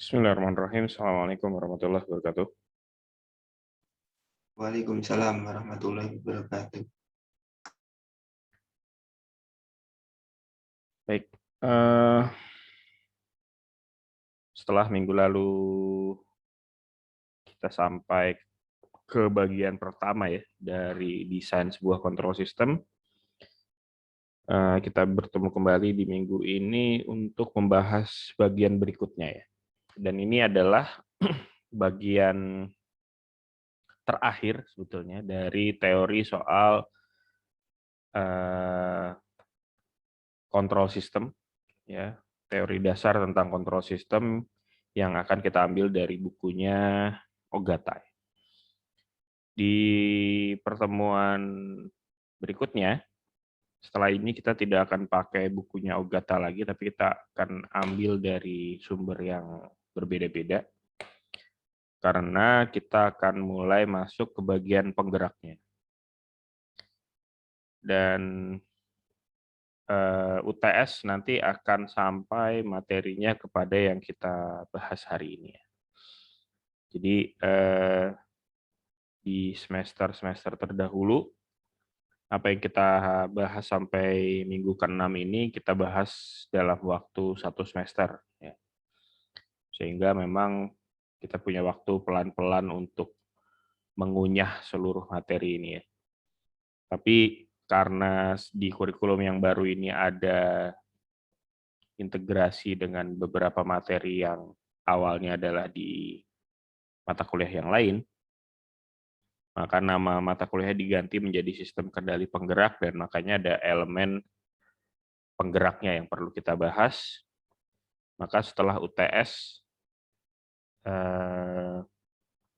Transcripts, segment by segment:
Bismillahirrahmanirrahim. Assalamualaikum warahmatullahi wabarakatuh. Waalaikumsalam warahmatullahi wabarakatuh. Baik, setelah minggu lalu kita sampai ke bagian pertama ya dari desain sebuah control system. Kita bertemu kembali di minggu ini untuk membahas bagian berikutnya ya. Dan ini adalah bagian terakhir sebetulnya dari teori soal control system ya, teori dasar tentang control system yang akan kita ambil dari bukunya Ogata. Di pertemuan berikutnya, setelah ini kita tidak akan pakai bukunya Ogata lagi, tapi kita akan ambil dari sumber yang berbeda-beda, karena kita akan mulai masuk ke bagian penggeraknya. Dan UTS nanti akan sampai materinya kepada yang kita bahas hari ini. Jadi di semester-semester terdahulu, apa yang kita bahas sampai minggu ke-6 ini kita bahas dalam waktu 1 semester. Ya. Sehingga memang kita punya waktu pelan-pelan untuk mengunyah seluruh materi ini. Ya. Tapi karena di kurikulum yang baru ini ada integrasi dengan beberapa materi yang awalnya adalah di mata kuliah yang lain, maka nama mata kuliahnya diganti menjadi sistem kendali penggerak, dan makanya ada elemen penggeraknya yang perlu kita bahas. Maka setelah UTS,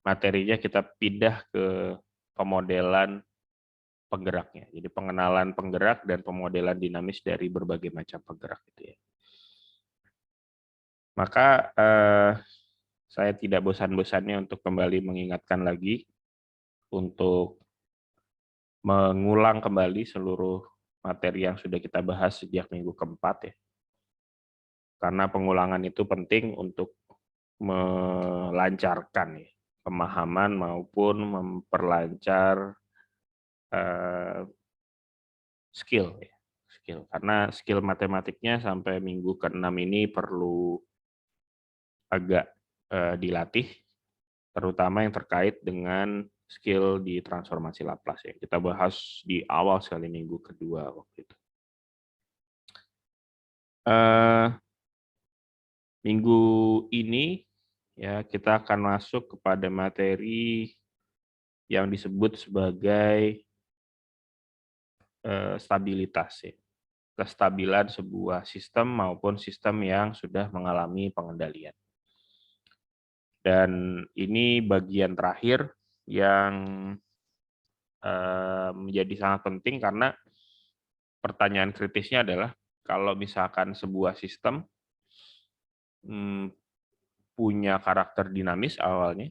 materinya kita pindah ke pemodelan penggeraknya. Jadi pengenalan penggerak dan pemodelan dinamis dari berbagai macam penggerak itu ya. Maka saya tidak bosan-bosannya untuk kembali mengingatkan lagi untuk mengulang kembali seluruh materi yang sudah kita bahas sejak minggu keempat ya. Karena pengulangan itu penting untuk melancarkan ya, pemahaman maupun memperlancar skill ya. Karena skill matematiknya sampai minggu ke-6 ini perlu agak dilatih, terutama yang terkait dengan skill di transformasi Laplace ya. Kita bahas di awal sekali minggu kedua waktu itu. Minggu ini ya kita akan masuk kepada materi yang disebut sebagai stabilitas ya. Kestabilan sebuah sistem maupun sistem yang sudah mengalami pengendalian. Dan ini bagian terakhir yang menjadi sangat penting karena pertanyaan kritisnya adalah kalau misalkan sebuah sistem punya karakter dinamis awalnya,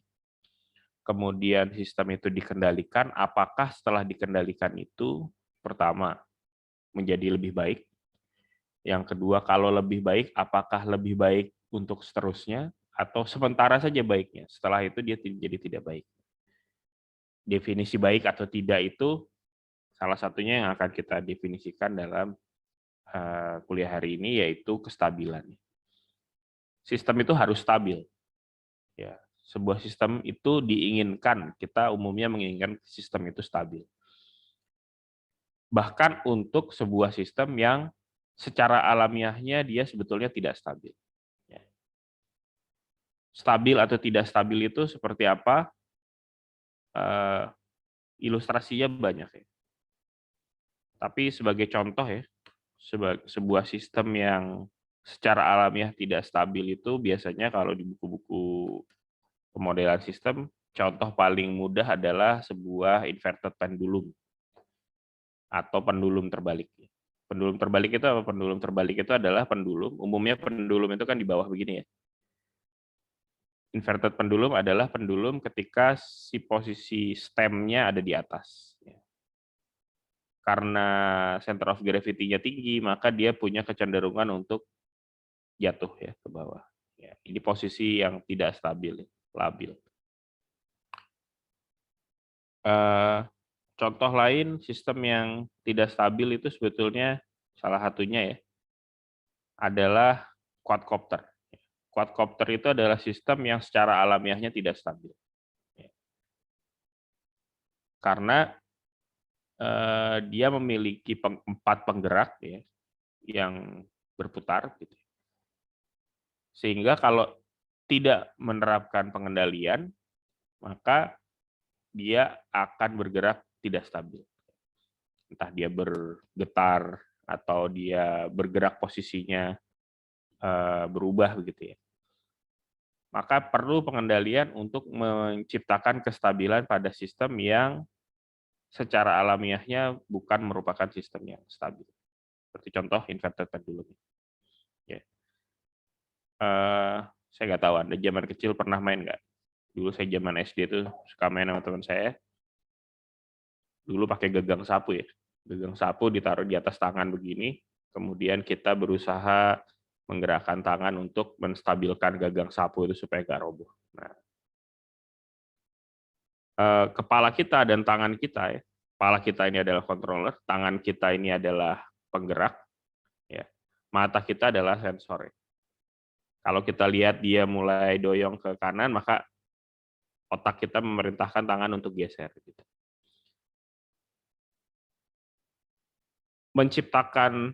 kemudian sistem itu dikendalikan, apakah setelah dikendalikan itu pertama menjadi lebih baik? Yang kedua, kalau lebih baik, apakah lebih baik untuk seterusnya atau sementara saja baiknya? Setelah itu dia jadi tidak baik. Definisi baik atau tidak itu salah satunya yang akan kita definisikan dalam kuliah hari ini, yaitu kestabilan. Sistem itu harus stabil. Ya, sebuah sistem itu diinginkan, kita umumnya menginginkan sistem itu stabil. Bahkan untuk sebuah sistem yang secara alamiahnya dia sebetulnya tidak stabil. Ya. Stabil atau tidak stabil itu seperti apa? Ilustrasinya banyak ya. Tapi sebagai contoh ya, sebuah sistem yang secara alamiah tidak stabil itu biasanya kalau di buku-buku pemodelan sistem, contoh paling mudah adalah sebuah inverted pendulum atau pendulum terbalik. Pendulum terbalik itu apa? Pendulum terbalik itu adalah pendulum, umumnya pendulum itu kan di bawah begini ya. Inverted pendulum adalah pendulum ketika si posisi stemnya ada di atas. Karena center of gravity-nya tinggi, maka dia punya kecenderungan untuk jatuh ya ke bawah. Ya, ini posisi yang tidak stabil, labil. Contoh lain sistem yang tidak stabil itu sebetulnya salah satunya ya adalah quadcopter. Quadcopter itu adalah sistem yang secara alamiahnya tidak stabil. Karena dia memiliki 4 penggerak ya, yang berputar, gitu. Sehingga kalau tidak menerapkan pengendalian, maka dia akan bergerak tidak stabil. Entah dia bergetar atau dia bergerak posisinya berubah begitu ya. Maka perlu pengendalian untuk menciptakan kestabilan pada sistem yang secara alamiahnya bukan merupakan sistem yang stabil. Seperti contoh inverter pendulum. Ya. Saya nggak tahu Anda zaman kecil pernah main nggak? Dulu saya zaman SD itu suka main sama teman saya. Dulu pakai gagang sapu ya. Gagang sapu ditaruh di atas tangan begini, kemudian kita berusaha menggerakkan tangan untuk menstabilkan gagang sapu itu supaya nggak roboh. Nah, kepala kita dan tangan kita ya, kepala kita ini adalah controller, tangan kita ini adalah penggerak, ya, mata kita adalah sensor. Ya. Kalau kita lihat dia mulai doyong ke kanan, maka otak kita memerintahkan tangan untuk geser. Gitu. Menciptakan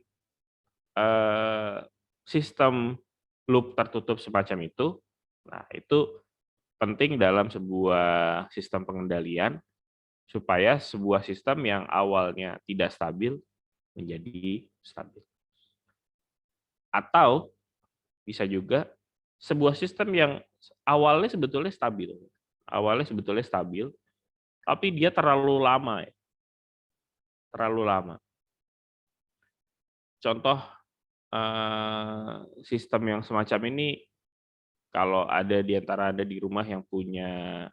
sistem loop tertutup semacam itu, nah itu penting dalam sebuah sistem pengendalian supaya sebuah sistem yang awalnya tidak stabil menjadi stabil. Atau bisa juga sebuah sistem yang awalnya sebetulnya stabil, tapi dia terlalu lama, ya. Terlalu lama. Contoh sistem yang semacam ini, kalau ada di antara Anda di rumah yang punya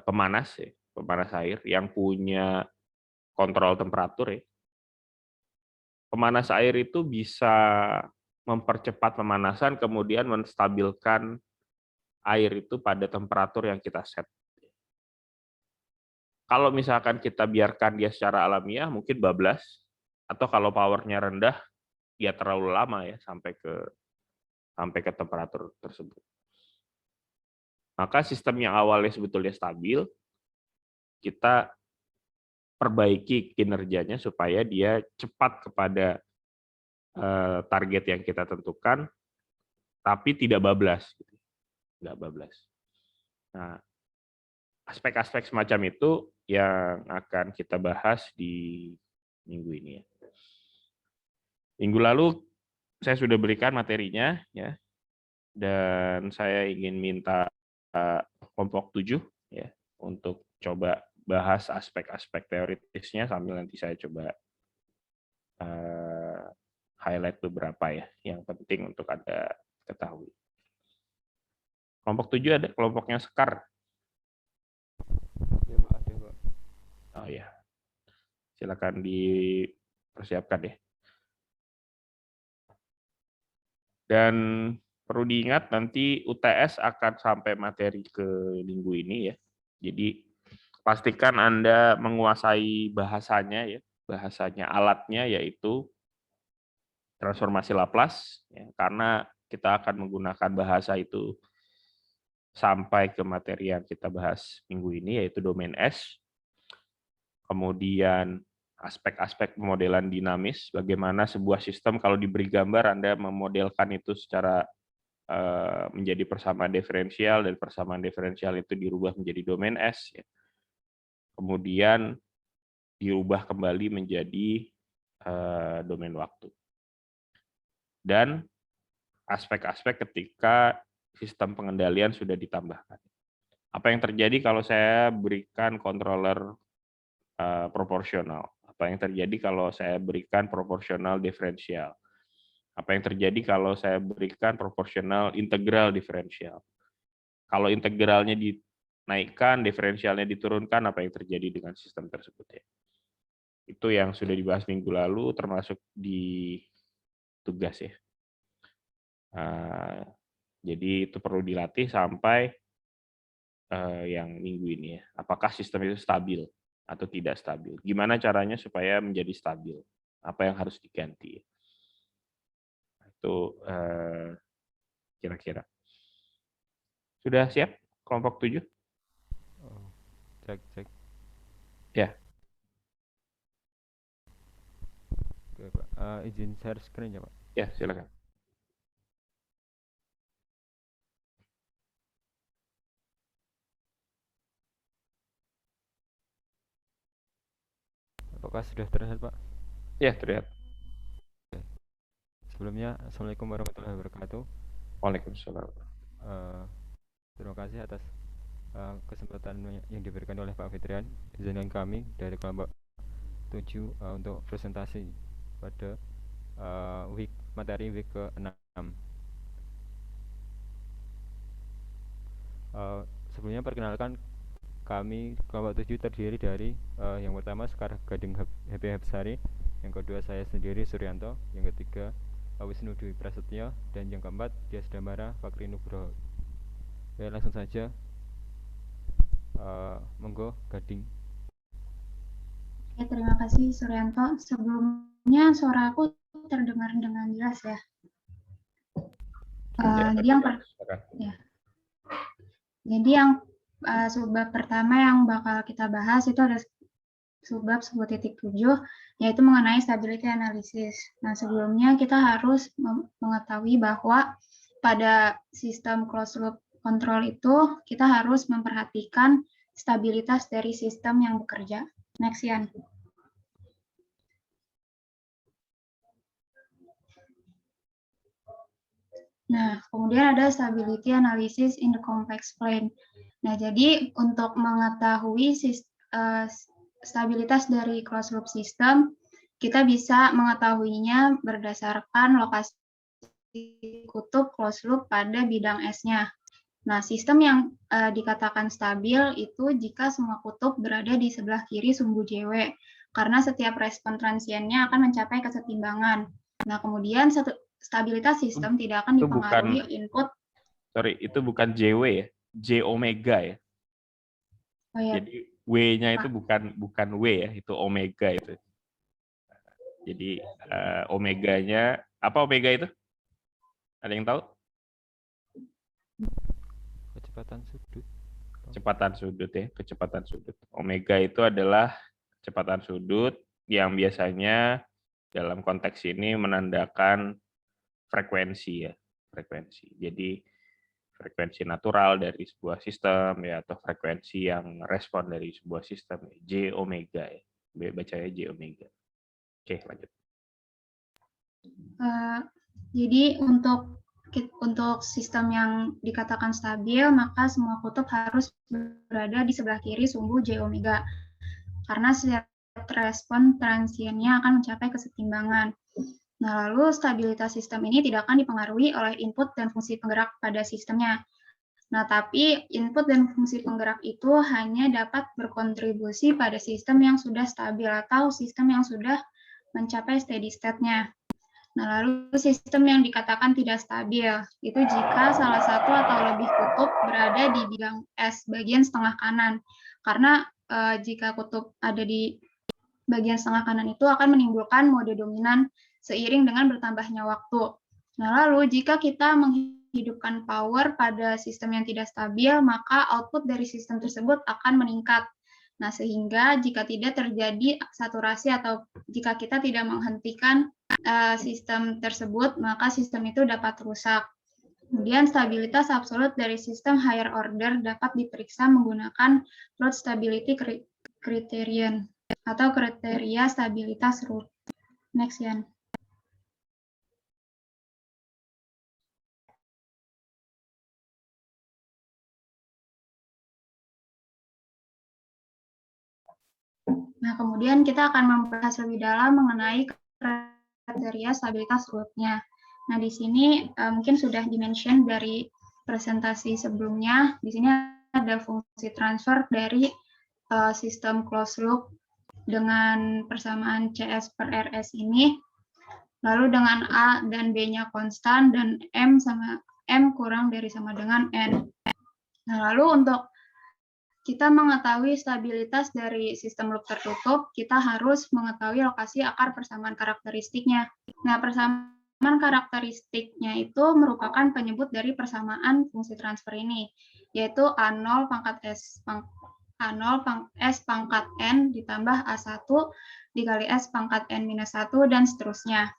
pemanas, ya, pemanas air, yang punya kontrol temperatur, ya. Pemanas air itu bisa mempercepat pemanasan, kemudian menstabilkan air itu pada temperatur yang kita set. Kalau misalkan kita biarkan dia secara alamiah, mungkin bablas, atau kalau powernya rendah, dia terlalu lama ya sampai ke temperatur tersebut. Maka sistem yang awalnya sebetulnya stabil, kita perbaiki kinerjanya supaya dia cepat kepada target yang kita tentukan, tapi tidak bablas. Nggak bablas. Nah, aspek-aspek semacam itu yang akan kita bahas di minggu ini. Ya. Minggu lalu saya sudah berikan materinya, ya, dan saya ingin minta kelompok 7 ya, untuk coba bahas aspek-aspek teoritisnya sambil nanti saya coba highlight beberapa ya yang penting untuk Anda ketahui. Kelompok 7 ada kelompoknya Sekar. Ya, Pak, ada, Pak. Oh ya, silakan dipersiapkan ya. Dan perlu diingat nanti UTS akan sampai materi ke minggu ini ya. Jadi pastikan Anda menguasai bahasanya ya, bahasanya alatnya yaitu transformasi Laplace ya, karena kita akan menggunakan bahasa itu sampai ke materi yang kita bahas minggu ini yaitu domain S. Kemudian aspek-aspek pemodelan dinamis, bagaimana sebuah sistem kalau diberi gambar Anda memodelkan itu secara menjadi persamaan diferensial, dan persamaan diferensial itu dirubah menjadi domain S. Ya. Kemudian diubah kembali menjadi domain waktu. Dan aspek-aspek ketika sistem pengendalian sudah ditambahkan. Apa yang terjadi kalau saya berikan controller proporsional? Apa yang terjadi kalau saya berikan proporsional diferensial? Apa yang terjadi kalau saya berikan proporsional integral diferensial? Kalau integralnya dinaikkan, diferensialnya diturunkan, apa yang terjadi dengan sistem tersebut ya? Itu yang sudah dibahas minggu lalu, termasuk di tugas ya. Jadi itu perlu dilatih sampai yang minggu ini ya. Apakah sistem itu stabil atau tidak stabil? Gimana caranya supaya menjadi stabil? Apa yang harus diganti? Itu kira-kira. Sudah siap kelompok 7? Oh, cek. Ya. Oke, Pak. Izin share screen ya, Pak. Ya, silakan. Apakah sudah terlihat, Pak? Ya, terlihat. Sebelumnya, Assalamualaikum warahmatullahi wabarakatuh. Waalaikumsalam. Terima kasih atas kesempatan yang diberikan oleh Pak Fitrian. Izinkan kami dari kelompok 7 untuk presentasi pada materi week ke-6. Sebelumnya perkenalkan, kami kelompok 7 terdiri dari yang pertama Sekar Gading Happy Hapsari, yang kedua saya sendiri Suryanto, yang ketiga Wisnu Dwi Prasetyo, dan yang keempat Dias Damara Fakri Nugroho. Ya, langsung saja. Monggo Gading. Ya, terima kasih Suryanto. Sebelumnya suara aku terdengar dengan jelas ya. Jadi yang subbab pertama yang bakal kita bahas itu ada subbab 10.7, yaitu mengenai stability analysis. Nah, sebelumnya kita harus mengetahui bahwa pada sistem closed loop control itu kita harus memperhatikan stabilitas dari sistem yang bekerja. Next, Yan. Nah, kemudian ada stability analysis in the complex plane. Nah, jadi untuk mengetahui stabilitas dari closed loop system, kita bisa mengetahuinya berdasarkan lokasi kutub closed loop pada bidang S-nya. Nah, sistem yang dikatakan stabil itu jika semua kutub berada di sebelah kiri sumbu JW, karena setiap respon transiennya akan mencapai kesetimbangan. Nah, kemudian stabilitas sistem tidak akan dipengaruhi input. Sorry, itu bukan JW ya, J omega ya. Oh, ya. Jadi W-nya itu bukan W ya, itu omega itu. Jadi omeganya, apa omega itu? Ada yang tahu? Kecepatan sudut. Kecepatan sudut ya, kecepatan sudut. Omega itu adalah kecepatan sudut yang biasanya dalam konteks ini menandakan frekuensi ya, frekuensi. Jadi frekuensi natural dari sebuah sistem ya, atau frekuensi yang respon dari sebuah sistem, J omega ya, bacanya J omega. Oke, lanjut. Jadi untuk sistem yang dikatakan stabil, maka semua kutub harus berada di sebelah kiri sumbu J omega, karena setiap respon transiennya akan mencapai kesetimbangan. Nah, lalu stabilitas sistem ini tidak akan dipengaruhi oleh input dan fungsi penggerak pada sistemnya. Nah, tapi input dan fungsi penggerak itu hanya dapat berkontribusi pada sistem yang sudah stabil atau sistem yang sudah mencapai steady state-nya. Nah, lalu sistem yang dikatakan tidak stabil itu jika salah satu atau lebih kutub berada di bidang S bagian setengah kanan. Karena jika kutub ada di bagian setengah kanan itu akan menimbulkan mode dominan seiring dengan bertambahnya waktu. Nah, lalu jika kita menghidupkan power pada sistem yang tidak stabil, maka output dari sistem tersebut akan meningkat. Nah, sehingga jika tidak terjadi saturasi atau jika kita tidak menghentikan sistem tersebut, maka sistem itu dapat rusak. Kemudian stabilitas absolut dari sistem higher order dapat diperiksa menggunakan root stability criterion atau kriteria stabilitas root. Next, Yan. Nah, kemudian kita akan membahas lebih dalam mengenai kriteria stabilitas root-nya. Nah, di sini mungkin sudah dimention dari presentasi sebelumnya. Di sini ada fungsi transfer dari sistem closed loop dengan persamaan CS per RS ini. lalu dengan A dan B-nya konstan, dan M kurang dari sama dengan N. Nah, lalu untuk kita mengetahui stabilitas dari sistem loop tertutup, kita harus mengetahui lokasi akar persamaan karakteristiknya. Nah, persamaan karakteristiknya itu merupakan penyebut dari persamaan fungsi transfer ini, yaitu A0 pangkat S pangkat N ditambah A1 dikali S pangkat N-1 dan seterusnya.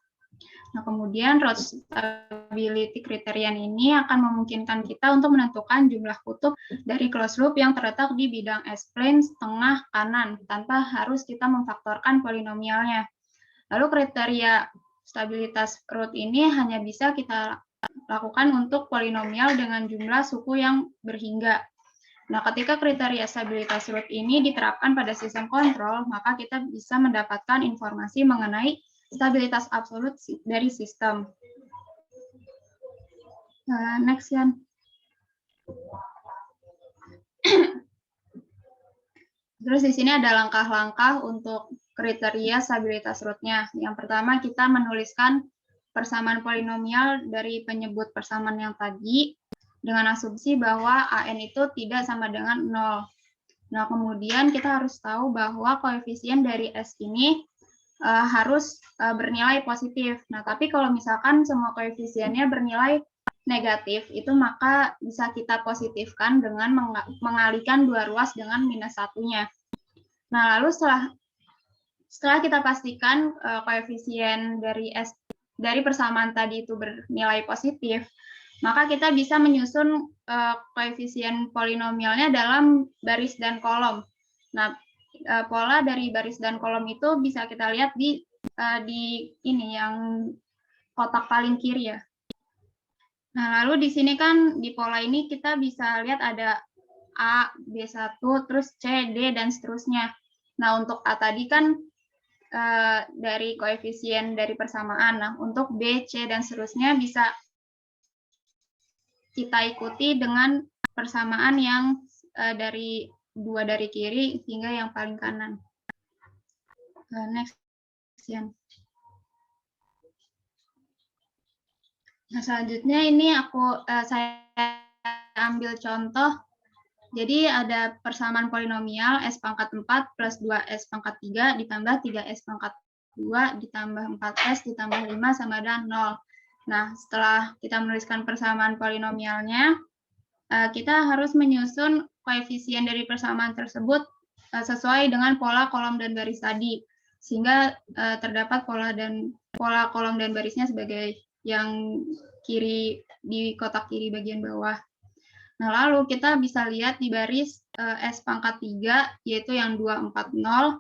Nah, kemudian root stability criterion ini akan memungkinkan kita untuk menentukan jumlah kutub dari closed loop yang terletak di bidang S-plane tengah kanan, tanpa harus kita memfaktorkan polinomialnya. Lalu kriteria stabilitas root ini hanya bisa kita lakukan untuk polinomial dengan jumlah suku yang berhingga. Nah, ketika kriteria stabilitas root ini diterapkan pada sistem kontrol, maka kita bisa mendapatkan informasi mengenai stabilitas absolut dari sistem. Next, Yan. Terus di sini ada langkah-langkah untuk kriteria stabilitas root-nya. Yang pertama, kita menuliskan persamaan polinomial dari penyebut persamaan yang tadi dengan asumsi bahwa AN itu tidak sama dengan 0. Nah, kemudian kita harus tahu bahwa koefisien dari S ini harus bernilai positif. Nah, tapi kalau misalkan semua koefisiennya bernilai negatif, itu maka bisa kita positifkan dengan mengalihkan dua ruas dengan minus satunya. Nah, lalu setelah kita pastikan koefisien dari S dari persamaan tadi itu bernilai positif, maka kita bisa menyusun koefisien polinomialnya dalam baris dan kolom. Nah, pola dari baris dan kolom itu bisa kita lihat di ini yang kotak paling kiri ya. Nah, lalu di sini kan di pola ini kita bisa lihat ada A, B1, terus C, D, dan seterusnya. Nah, untuk A tadi kan dari koefisien dari persamaan. Nah, untuk B, C, dan seterusnya bisa kita ikuti dengan persamaan yang dari dua dari kiri hingga yang paling kanan. Next, Yan. Nah, selanjutnya ini saya ambil contoh. Jadi ada persamaan polinomial S pangkat 4 plus 2S pangkat 3 ditambah 3S pangkat 2 ditambah 4S ditambah 5 sama dengan 0. Nah, setelah kita menuliskan persamaan polinomialnya, kita harus menyusun koefisien dari persamaan tersebut sesuai dengan pola kolom dan baris tadi, sehingga terdapat pola kolom dan barisnya sebagai yang kiri di kotak kiri bagian bawah. Nah, lalu kita bisa lihat di baris S pangkat 3, yaitu yang 240,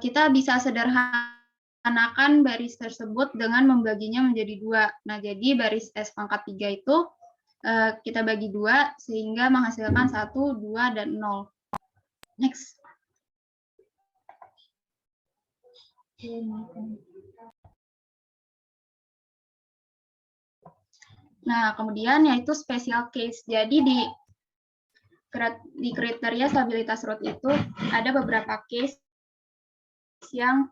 kita bisa sederhanakan baris tersebut dengan membaginya menjadi 2. Nah, jadi baris S pangkat 3 itu kita bagi 2, sehingga menghasilkan 1, 2, dan 0. Next. Nah, kemudian yaitu special case. Jadi di kriteria stabilitas root itu ada beberapa case yang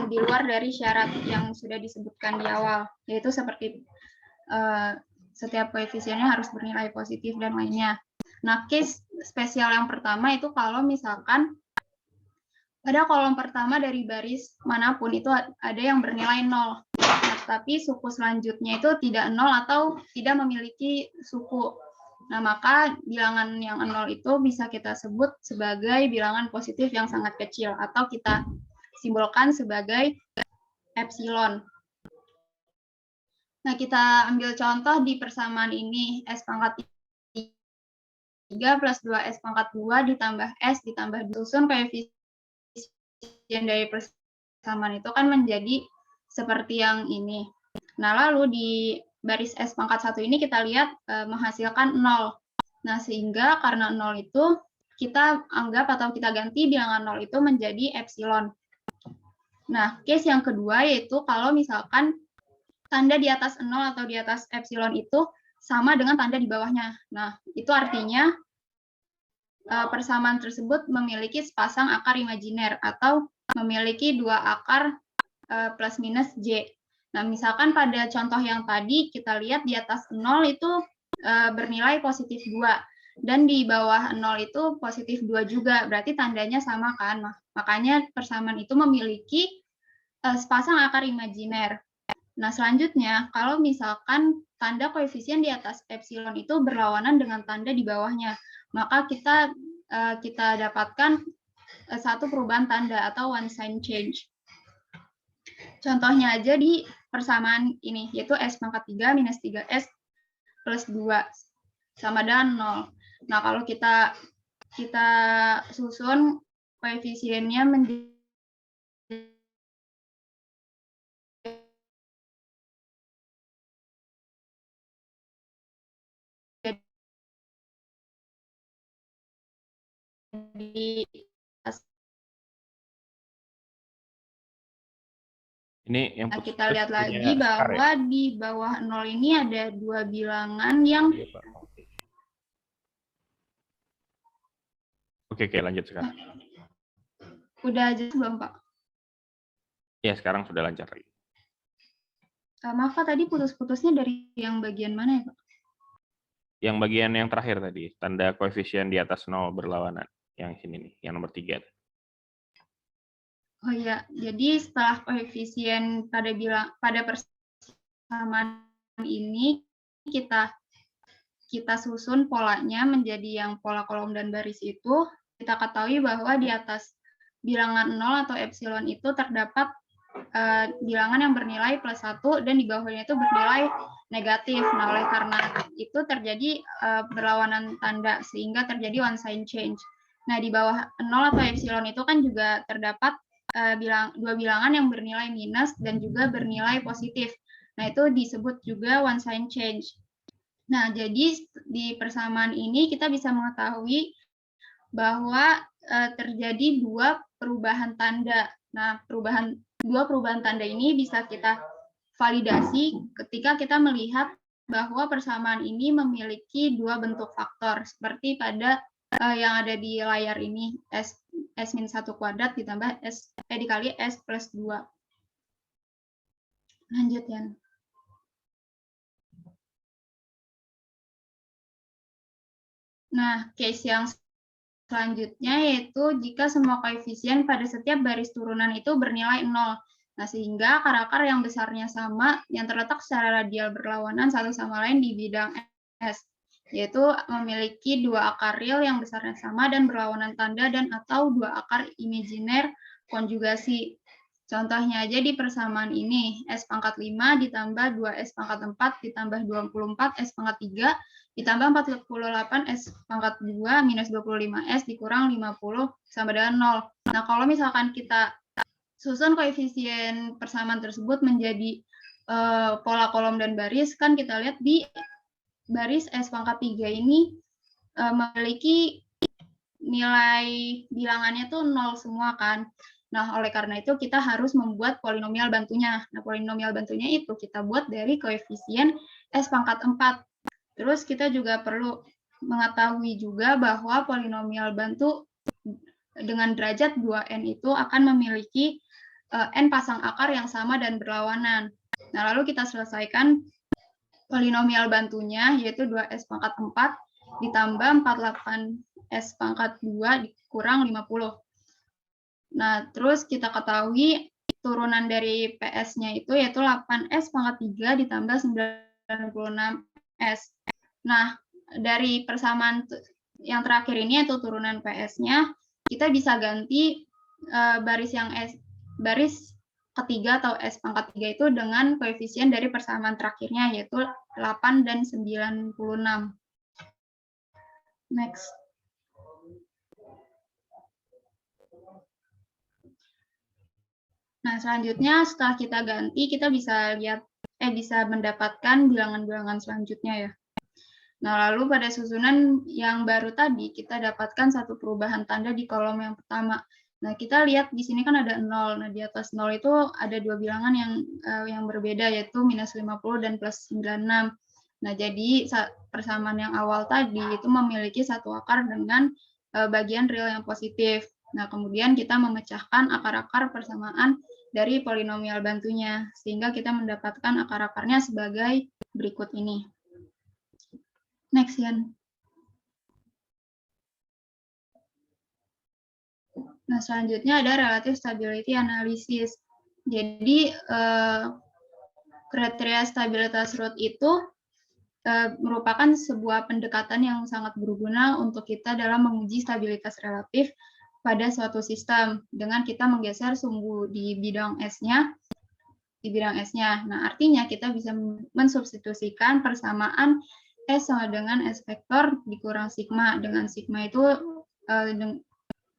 di luar dari syarat yang sudah disebutkan di awal, yaitu seperti setiap koefisiennya harus bernilai positif dan lainnya. Nah, case spesial yang pertama itu kalau misalkan pada kolom pertama dari baris manapun itu ada yang bernilai 0. Nah, tapi suku selanjutnya itu tidak 0 atau tidak memiliki suku. Nah, maka bilangan yang 0 itu bisa kita sebut sebagai bilangan positif yang sangat kecil, atau kita simbolkan sebagai epsilon. Nah, kita ambil contoh di persamaan ini, S pangkat 3 plus 2S pangkat 2 ditambah S ditambah disusun koefisien dari persamaan itu kan menjadi seperti yang ini. Nah, lalu di baris S pangkat 1 ini kita lihat menghasilkan 0. Nah, sehingga karena 0 itu kita anggap atau kita ganti bilangan 0 itu menjadi epsilon. Nah, case yang kedua yaitu kalau misalkan tanda di atas 0 atau di atas epsilon itu sama dengan tanda di bawahnya. Nah, itu artinya persamaan tersebut memiliki sepasang akar imajiner atau memiliki dua akar plus minus J. Nah, misalkan pada contoh yang tadi kita lihat di atas 0 itu bernilai positif 2 dan di bawah 0 itu positif 2 juga, berarti tandanya sama kan? Makanya persamaan itu memiliki sepasang akar imajiner. Nah, selanjutnya kalau misalkan tanda koefisien di atas epsilon itu berlawanan dengan tanda di bawahnya, maka kita dapatkan satu perubahan tanda atau one sign change. Contohnya aja di persamaan ini, yaitu S pangkat 3 minus 3S plus 2 sama dengan 0. Nah, kalau kita susun koefisiennya menjadi Ini yang kita lihat lagi bahwa di bawah 0 ini ada dua bilangan yang Oke, lanjut sekarang. Udah aja belum, Pak? Ya, sekarang sudah lancar lagi. Maaf, Pak, tadi putus-putusnya dari yang bagian mana ya, Pak? Yang bagian yang terakhir tadi, tanda koefisien di atas 0 berlawanan. Yang sini nih, yang nomor 3. Oh iya, jadi setelah koefisien pada persamaan ini kita susun polanya menjadi yang pola kolom dan baris itu. Kita ketahui bahwa di atas bilangan 0 atau epsilon itu terdapat bilangan yang bernilai plus 1 dan di bawahnya itu bernilai negatif. Nah, oleh karena itu terjadi berlawanan tanda sehingga terjadi one sign change. Nah, di bawah 0 atau epsilon itu kan juga terdapat dua bilangan yang bernilai minus dan juga bernilai positif. Nah, itu disebut juga one sign change. Nah, jadi di persamaan ini kita bisa mengetahui bahwa terjadi dua perubahan tanda. Nah, dua perubahan tanda ini bisa kita validasi ketika kita melihat bahwa persamaan ini memiliki dua bentuk faktor, seperti pada yang ada di layar ini, S-1 kuadrat ditambah dikali S plus 2. Lanjut, Yan. Nah, case yang selanjutnya yaitu jika semua koefisien pada setiap baris turunan itu bernilai 0. Nah, sehingga akar-akar yang besarnya sama, yang terletak secara radial berlawanan satu sama lain di bidang S, yaitu memiliki dua akar real yang besarnya sama dan berlawanan tanda dan atau dua akar imajiner konjugasi. Contohnya aja di persamaan ini, S pangkat 5 ditambah 2S pangkat 4 ditambah 24 S pangkat 3 ditambah 48 S pangkat 2 minus 25S dikurang 50 sama dengan 0. Nah, kalau misalkan kita susun koefisien persamaan tersebut menjadi pola kolom dan baris, kan kita lihat di baris S pangkat 3 ini memiliki nilai bilangannya tuh 0 semua kan. Nah, oleh karena itu kita harus membuat polinomial bantunya. Nah, polinomial bantunya itu kita buat dari koefisien S pangkat 4. Terus kita juga perlu mengetahui juga bahwa polinomial bantu dengan derajat 2n itu akan memiliki n pasang akar yang sama dan berlawanan. Nah, lalu kita selesaikan polinomial bantunya, yaitu 2S pangkat 4 ditambah 48S pangkat 2 dikurang 50. Nah, terus kita ketahui turunan dari PS-nya itu yaitu 8S pangkat 3 ditambah 96S. Nah, dari persamaan yang terakhir ini yaitu turunan PS-nya, kita bisa ganti baris ketiga atau S pangkat 3 itu dengan koefisien dari persamaan terakhirnya yaitu 8 dan 96. Next. Nah, selanjutnya setelah kita ganti, kita bisa bisa mendapatkan bilangan-bilangan selanjutnya ya. Nah, lalu pada susunan yang baru tadi, kita dapatkan satu perubahan tanda di kolom yang pertama. Nah, kita lihat di sini kan ada 0. Nah, di atas 0 itu ada dua bilangan yang berbeda, yaitu minus 50 dan plus 96. Nah, jadi persamaan yang awal tadi itu memiliki satu akar dengan bagian real yang positif. Nah, kemudian kita memecahkan akar-akar persamaan dari polinomial bantunya, sehingga kita mendapatkan akar-akarnya sebagai berikut ini. Next, Yan. Nah, selanjutnya ada relative stability analysis. Jadi, kriteria stabilitas root itu merupakan sebuah pendekatan yang sangat berguna untuk kita dalam menguji stabilitas relatif pada suatu sistem dengan kita menggeser sumbu di bidang S-nya. Nah, artinya kita bisa mensubstitusikan persamaan S sama dengan S vektor dikurang sigma, dengan sigma itu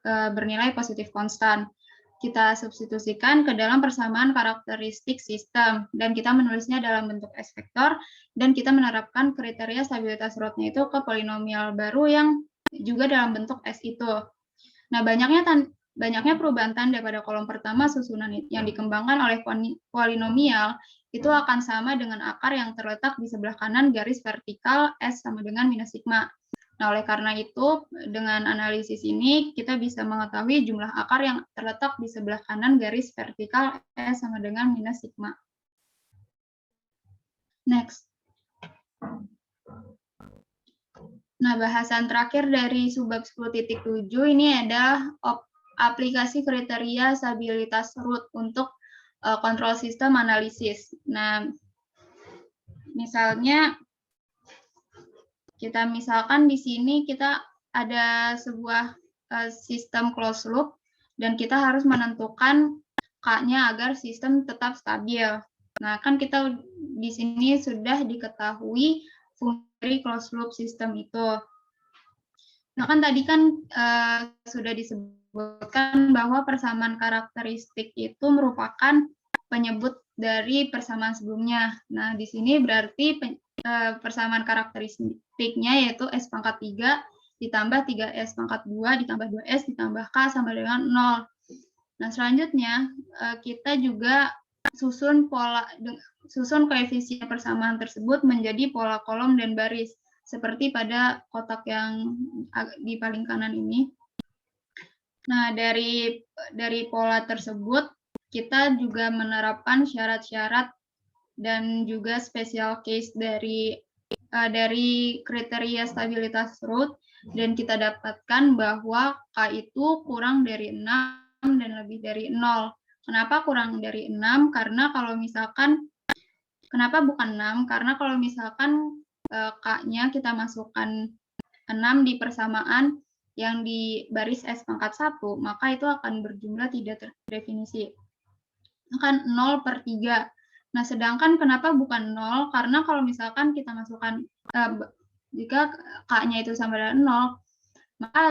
bernilai positif konstan. Kita substitusikan ke dalam persamaan karakteristik sistem, dan kita menulisnya dalam bentuk S vektor, dan kita menerapkan kriteria stabilitas root-nya itu ke polinomial baru yang juga dalam bentuk S itu. Nah, banyaknya perubahan tanda pada kolom pertama susunan yang dikembangkan oleh polinomial itu akan sama dengan akar yang terletak di sebelah kanan garis vertikal S sama dengan minus sigma. Nah, oleh karena itu, dengan analisis ini, kita bisa mengetahui jumlah akar yang terletak di sebelah kanan garis vertikal S sama dengan minus sigma. Next. Nah, bahasan terakhir dari subbab 10.7 ini adalah aplikasi kriteria stabilitas root untuk kontrol sistem analisis. Nah, misalnya, misalkan di sini kita ada sebuah sistem closed loop dan kita harus menentukan K-nya agar sistem tetap stabil. Nah, kan kita di sini sudah diketahui fungsi closed loop sistem itu. Nah, kan tadi kan sudah disebutkan bahwa persamaan karakteristik itu merupakan penyebut dari persamaan sebelumnya. Nah, di sini berarti persamaan karakteristiknya yaitu S pangkat 3 ditambah 3S pangkat 2 ditambah 2S ditambah K sama dengan 0. Nah, selanjutnya kita juga susun koefisien persamaan tersebut menjadi pola kolom dan baris, seperti pada kotak yang di paling kanan ini. Nah, dari pola tersebut, kita juga menerapkan syarat-syarat dan juga special case dari kriteria stabilitas root, dan kita dapatkan bahwa K itu kurang dari 6 dan lebih dari 0. Kenapa kurang dari 6? Karena kalau misalkan, kenapa bukan 6? Karena kalau misalkan K-nya kita masukkan 6 di persamaan yang di baris S pangkat 1, maka itu akan berjumlah tidak terdefinisi. Akan 0/3. Nah, sedangkan kenapa bukan 0? Karena kalau misalkan kita masukkan, jika K-nya itu sama dengan 0, maka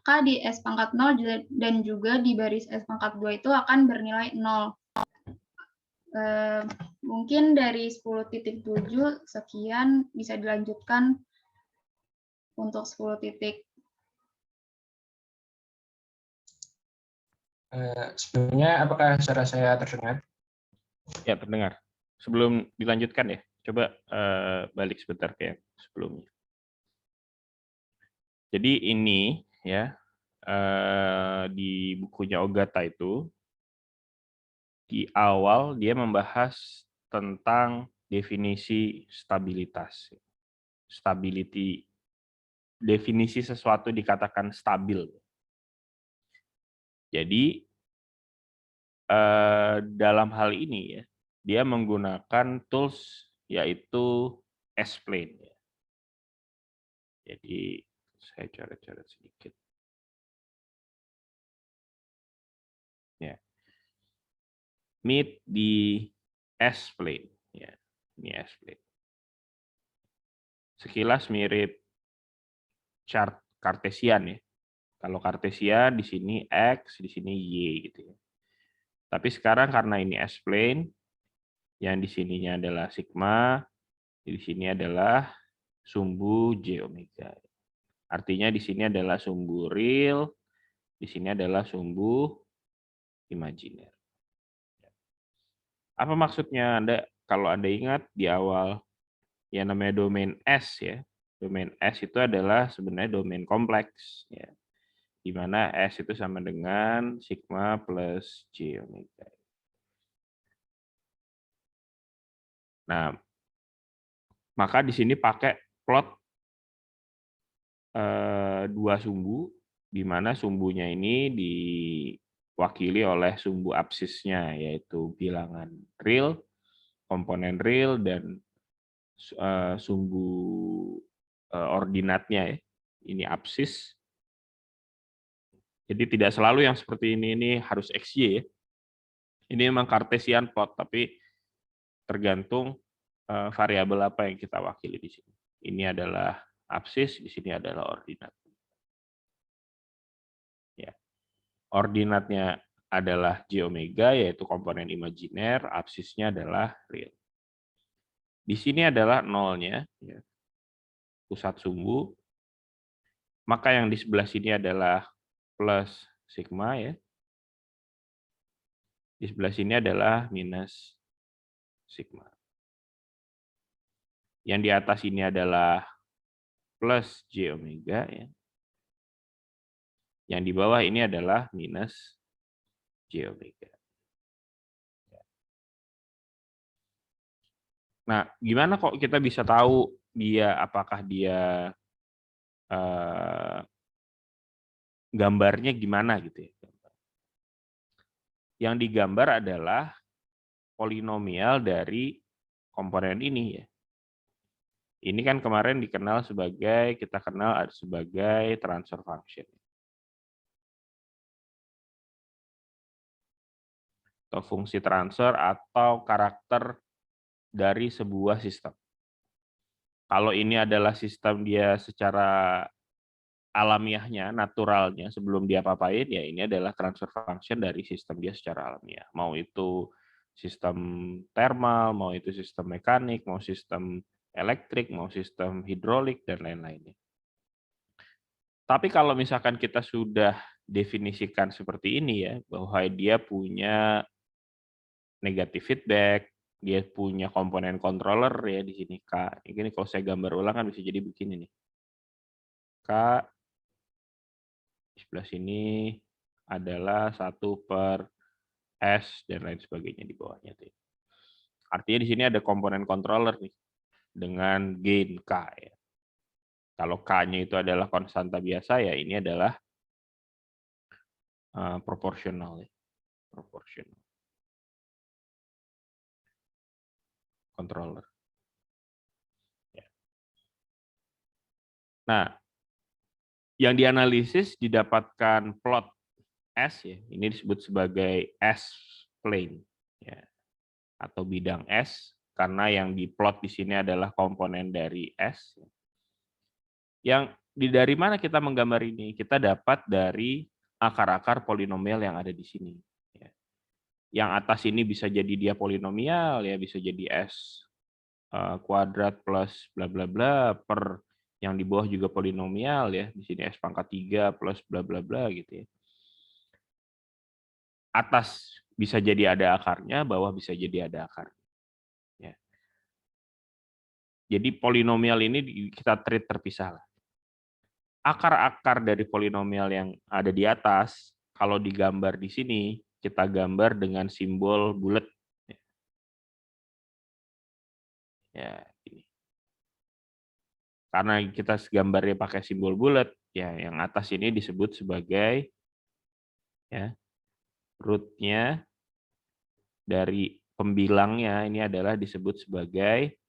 K di S pangkat 0 dan juga di baris S pangkat 2 itu akan bernilai 0. Mungkin dari 10.7 sekian, bisa dilanjutkan untuk 10. Sebelumnya, apakah suara saya terdengar? Ya, terdengar. Sebelum dilanjutkan ya, coba balik sebentar ke yang sebelumnya. Jadi ini ya, di bukunya Ogata itu, di awal dia membahas tentang definisi stabilitas. Stability, definisi sesuatu dikatakan stabil. Jadi dalam hal ini ya, dia menggunakan tools yaitu S-plane. Jadi saya coret-coret sedikit. Ya. Meet di S-plane. Ya, ini S-plane. Sekilas mirip chart Kartesian ya. Kalau Kartesian di sini X, di sini Y gitu ya. Tapi sekarang karena ini S-plane, yang di sininya adalah sigma, di sini adalah sumbu J omega. Artinya di sini adalah sumbu real, di sini adalah sumbu imajiner. Apa maksudnya? Kalau Anda ingat di awal yang namanya domain S ya. Domain S itu adalah sebenarnya domain kompleks ya. di mana S itu sama dengan sigma plus J omega. Nah, maka di sini pakai plot dua sumbu, di mana sumbunya ini diwakili oleh sumbu absisnya, yaitu bilangan real, komponen real, dan sumbu ordinatnya ya. Ini absis. Jadi tidak selalu yang seperti ini harus XY ya. Ini memang Cartesian plot, tapi tergantung variabel apa yang kita wakili di sini. Ini adalah absis, di sini adalah ordinat. Ya. Ordinatnya adalah J omega, yaitu komponen imajiner, absisnya adalah real. Di sini adalah nolnya, ya, pusat sumbu. Maka yang di sebelah sini adalah plus sigma, ya. Di sebelah sini adalah minus sigma. Yang di atas ini adalah plus J omega, ya. Yang di bawah ini adalah minus J omega. Nah, gimana kok kita bisa tahu apakah dia gambarnya gimana gitu ya? Yang digambar adalah polinomial dari komponen ini ya. Ini kan kemarin kita kenal sebagai transfer function. Atau fungsi transfer atau karakter dari sebuah sistem. Kalau ini adalah sistem dia secara alamiahnya, naturalnya, sebelum dia apa-apain, ya ini adalah transfer function dari sistem dia secara alamiah. Mau itu sistem thermal, mau itu sistem mekanik, mau sistem elektrik, mau sistem hidrolik, dan lain-lainnya. Tapi kalau misalkan kita sudah definisikan seperti ini ya, bahwa dia punya negatif feedback, dia punya komponen controller ya di sini K. Ini kalau saya gambar ulang kan bisa jadi begini nih. K di sebelah sini adalah 1/S dan lain sebagainya di bawahnya. Artinya di sini ada komponen controller nih dengan gain K. Ya. Kalau K-nya itu adalah konstanta biasa, ya ini adalah proporsional. Ya. Proporsional. Controller. Ya. Nah, yang dianalisis didapatkan plot S, ya, ini disebut sebagai S-plane, ya, atau bidang S, karena yang diplot di sini adalah komponen dari S. Yang dari mana kita menggambar ini? Kita dapat dari akar-akar polinomial yang ada di sini. Ya. Yang atas ini bisa jadi dia polinomial, ya bisa jadi S kuadrat plus bla bla bla per yang di bawah juga polinomial ya, di sini S pangkat 3 plus bla bla bla gitu ya. Atas bisa jadi ada akarnya, bawah bisa jadi ada akarnya. Ya. Jadi polinomial ini kita treat terpisah lah. Akar-akar dari polinomial yang ada di atas, kalau digambar di sini, kita gambar dengan simbol bulat. Ya, ini. Karena kita gambarnya pakai simbol bulat, ya yang atas ini disebut sebagai ya root-nya dari pembilangnya ini adalah disebut sebagai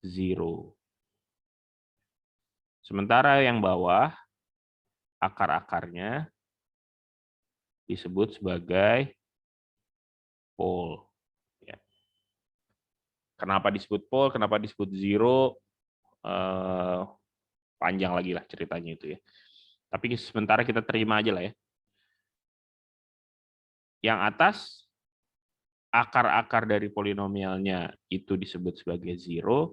0. Sementara yang bawah akar-akarnya disebut sebagai pole. Ya. Kenapa disebut pole? Kenapa disebut 0? Panjang lagi lah ceritanya itu ya. Tapi sementara kita terima aja lah ya. Yang atas akar-akar dari polinomialnya itu disebut sebagai 0,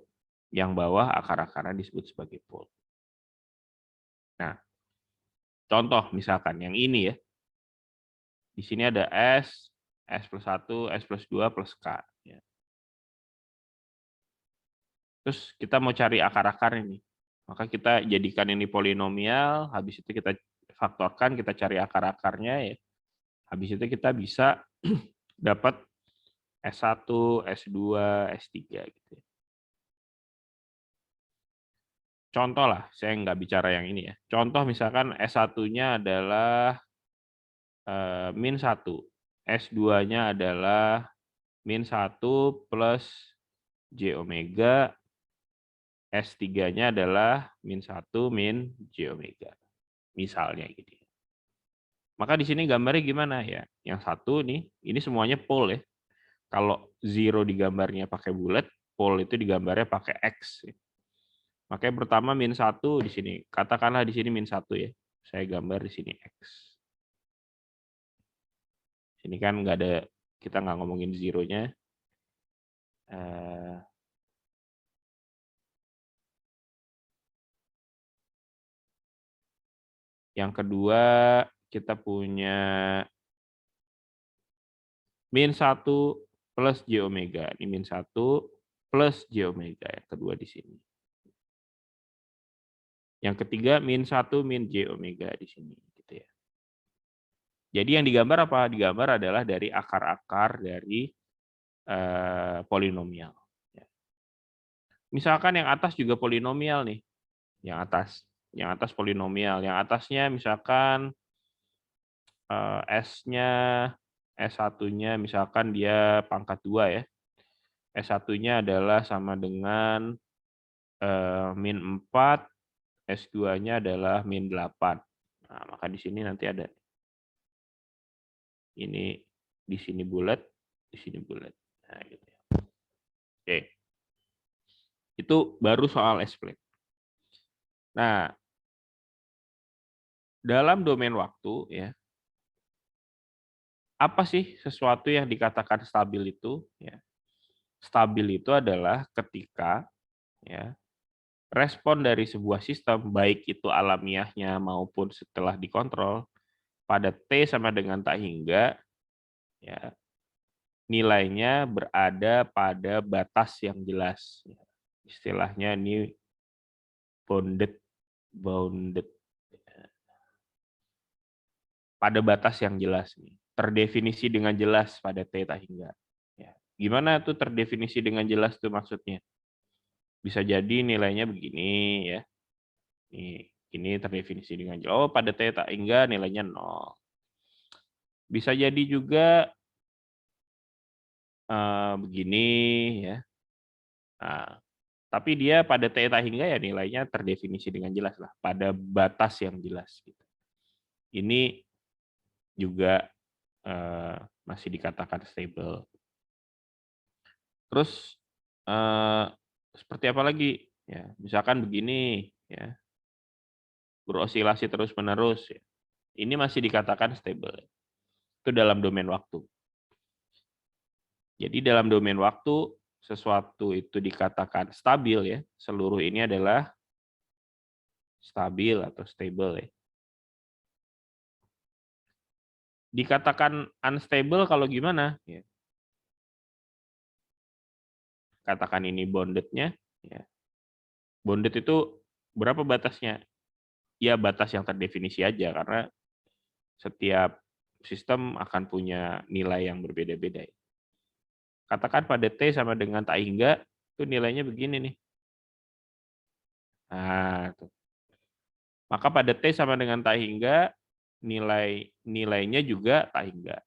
yang bawah akar-akarnya disebut sebagai pole. Nah, contoh misalkan yang ini ya. Di sini ada S, S plus 1, S plus 2, plus K. Ya. Terus kita mau cari akar-akar ini. Maka kita jadikan ini polinomial, habis itu kita faktorkan, kita cari akar-akarnya ya. Habis itu kita bisa dapat S1, S2, S3 gitu ya. Contoh lah, saya nggak bicara yang ini ya. Contoh misalkan S1-nya adalah min 1, S2-nya adalah min 1 plus J omega, S3-nya adalah min 1 min J omega. Misalnya gitu. Maka di sini gambarnya gimana ya? Yang satu nih, ini semuanya pole ya. Kalau zero digambarnya pakai bulat, pole itu digambarnya pakai X. Makanya pertama min 1 di sini. Katakanlah di sini min 1 ya. Saya gambar di sini X. Sini kan nggak ada, kita nggak ngomongin zeronya. Yang kedua, kita punya min 1 plus J omega. Ini min 1 plus J omega. Yang kedua di sini. Yang ketiga, min 1 min J omega di sini. Gitu ya. Jadi yang digambar apa? Digambar adalah dari akar-akar dari polinomial. Misalkan yang atas juga polinomial nih. Yang atas polinomial. Yang atasnya misalkan S-nya, S1-nya misalkan dia pangkat 2 ya. S1-nya adalah sama dengan min 4, S2-nya adalah min 8. Nah, maka di sini nanti ada. Ini di sini bulat, di sini bulat. Nah, gitu ya. Oke. Itu baru soal S-plane. Nah, dalam domain waktu ya, apa sih sesuatu yang dikatakan stabil itu? Ya. Stabil itu adalah ketika ya, respon dari sebuah sistem, baik itu alamiahnya maupun setelah dikontrol, pada T sama dengan tak hingga, ya, nilainya berada pada batas yang jelas. Istilahnya ini bounded. Pada batas yang jelas. Terdefinisi dengan jelas pada T tak hingga. Ya. Gimana tuh terdefinisi dengan jelas tuh maksudnya? Bisa jadi nilainya begini ya. Ini terdefinisi dengan jelas. Oh, pada T tak hingga nilainya 0. Bisa jadi juga begini ya. Nah, tapi dia pada T tak hingga ya nilainya terdefinisi dengan jelas lah. Pada batas yang jelas. Gitu. Ini juga masih dikatakan stable. Terus seperti apa lagi? Ya, misalkan begini, ya, berosilasi terus-menerus. Ya. Ini masih dikatakan stable. Itu dalam domain waktu. Jadi dalam domain waktu, sesuatu itu dikatakan stabil, ya. Seluruh ini adalah stabil atau stable. Ya. Dikatakan unstable kalau gimana? Ya. Katakan ini bounded-nya. Ya. Bounded itu berapa batasnya? Ya batas yang terdefinisi aja, karena setiap sistem akan punya nilai yang berbeda-beda. Katakan pada T sama dengan tak hingga, itu nilainya begini nih. Nah, tuh. Maka pada T sama dengan tak hingga, nilainya juga tak hingga.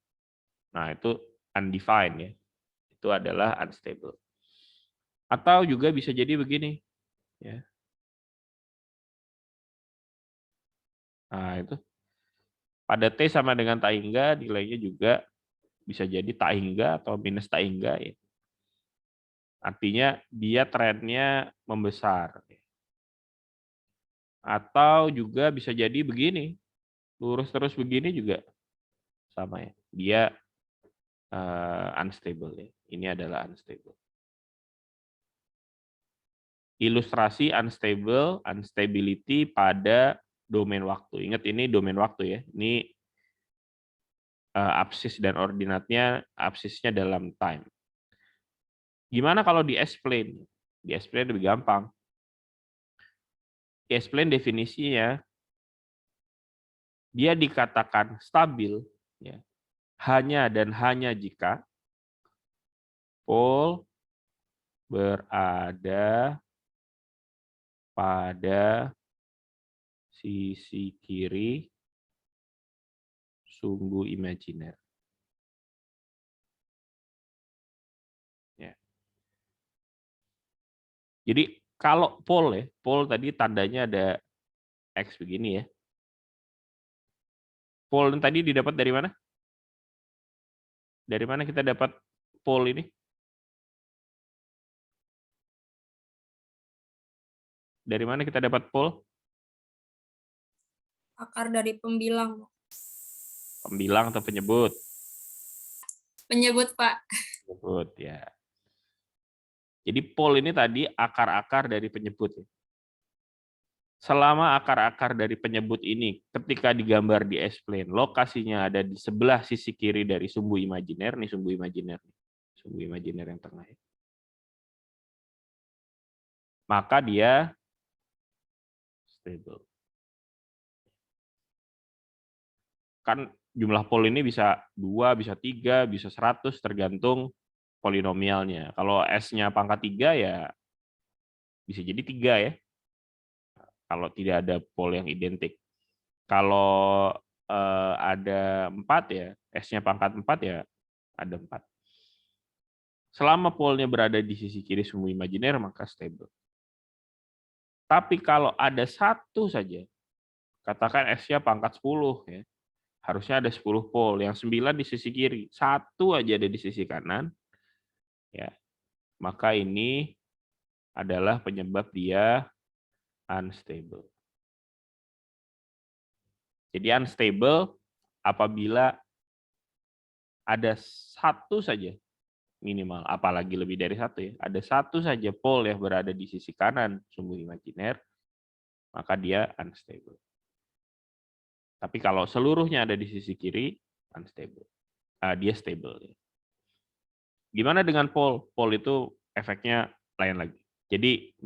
Nah, itu undefined ya. Itu adalah unstable. Atau juga bisa jadi begini. Ya. Nah, itu. Pada T sama dengan tak hingga, nilainya juga bisa jadi tak hingga atau minus tak hingga. Ya. Artinya dia trennya membesar. Atau juga bisa jadi begini. Lurus terus begini juga sama ya. Dia unstable ya. Ini adalah unstable. Ilustrasi unstable, unstability pada domain waktu. Ingat ini domain waktu ya. Ini absis dan ordinatnya, absisnya dalam time. Gimana kalau di S-plane? Di S-plane lebih gampang. Di S-plane definisinya dia dikatakan stabil ya, hanya dan hanya jika pol berada pada sisi kiri sumbu imajiner. Ya. Jadi kalau pol ya, pol tadi tandanya ada X begini ya. Pol tadi didapat dari mana? Dari mana kita dapat pol ini? Dari mana kita dapat pol? Akar dari pembilang. Pembilang atau penyebut? Penyebut, Pak. Penyebut ya. Jadi pol ini tadi akar-akar dari penyebut. Selama akar-akar dari penyebut ini ketika digambar di S-plane, lokasinya ada di sebelah sisi kiri dari sumbu imajiner, nih sumbu imajiner. Sumbu imajiner yang tengah. Maka dia stable. Kan jumlah pol ini bisa 2, bisa 3, bisa 100 tergantung polinomialnya. Kalau S-nya pangkat 3 ya bisa jadi 3 ya. Kalau tidak ada pol yang identik. Kalau ada 4 ya, S-nya pangkat 4 ya ada 4. Selama polnya berada di sisi kiri sumbu imajiner maka stable. Tapi kalau ada 1 saja, katakan S-nya pangkat 10 ya. Harusnya ada 10 pol, yang 9 di sisi kiri, 1 aja ada di sisi kanan. Ya. Maka ini adalah penyebab dia unstable. Jadi unstable apabila ada 1 saja minimal, apalagi lebih dari 1 ya, ada 1 saja pol yang berada di sisi kanan sumbu imajiner, maka dia unstable. Tapi kalau seluruhnya ada di sisi kiri, unstable. Dia stable. Gimana dengan pol? Pol itu efeknya lain lagi. Jadi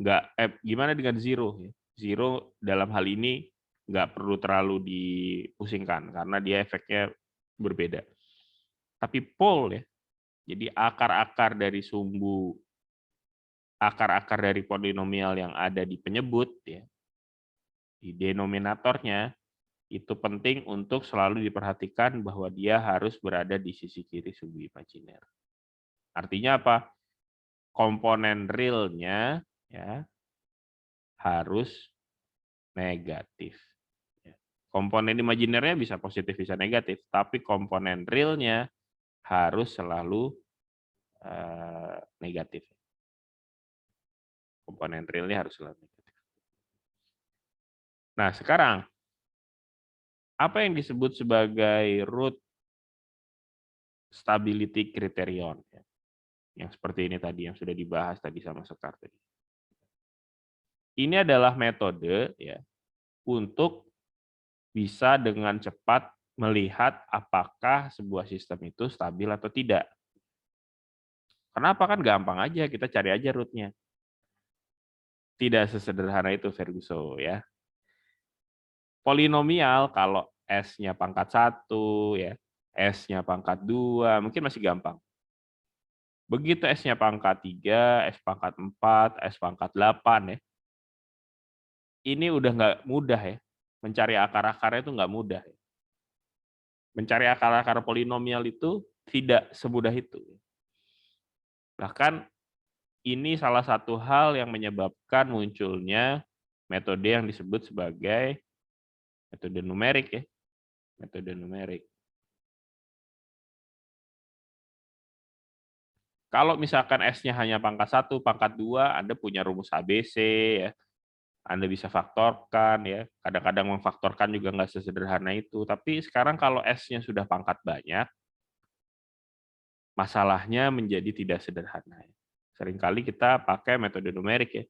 gimana dengan zero? Zero dalam hal ini nggak perlu terlalu dipusingkan karena dia efeknya berbeda. Tapi pol ya, jadi akar-akar dari sumbu, akar-akar dari polinomial yang ada di penyebut ya, di denominatornya itu penting untuk selalu diperhatikan bahwa dia harus berada di sisi kiri sumbu imajiner. Artinya apa? Komponen realnya ya harus negatif. Komponen imajinernya bisa positif, bisa negatif, tapi komponen realnya harus selalu negatif. Komponen realnya harus selalu negatif. Nah, sekarang apa yang disebut sebagai root stability criterion? Yang seperti ini tadi, yang sudah dibahas tadi sama Sekar tadi. Ini adalah metode ya untuk bisa dengan cepat melihat apakah sebuah sistem itu stabil atau tidak. Kenapa? Kan gampang aja, kita cari aja root-nya. Tidak sesederhana itu Ferguson ya. Polinomial kalau S-nya pangkat 1 ya, S-nya pangkat 2, mungkin masih gampang. Begitu S-nya pangkat 3, S pangkat 4, S pangkat 8 ya. Ini udah nggak mudah ya. Mencari akar-akarnya itu nggak mudah. Ya. Mencari akar-akar polinomial itu tidak semudah itu. Bahkan ini salah satu hal yang menyebabkan munculnya metode yang disebut sebagai metode numerik ya. Metode numerik. Kalau misalkan S-nya hanya pangkat 1, pangkat 2, Anda punya rumus ABC ya. Anda bisa faktorkan ya. Kadang-kadang memfaktorkan juga nggak sesederhana itu. Tapi sekarang kalau S-nya sudah pangkat banyak, masalahnya menjadi tidak sederhana. Seringkali kita pakai metode numerik ya.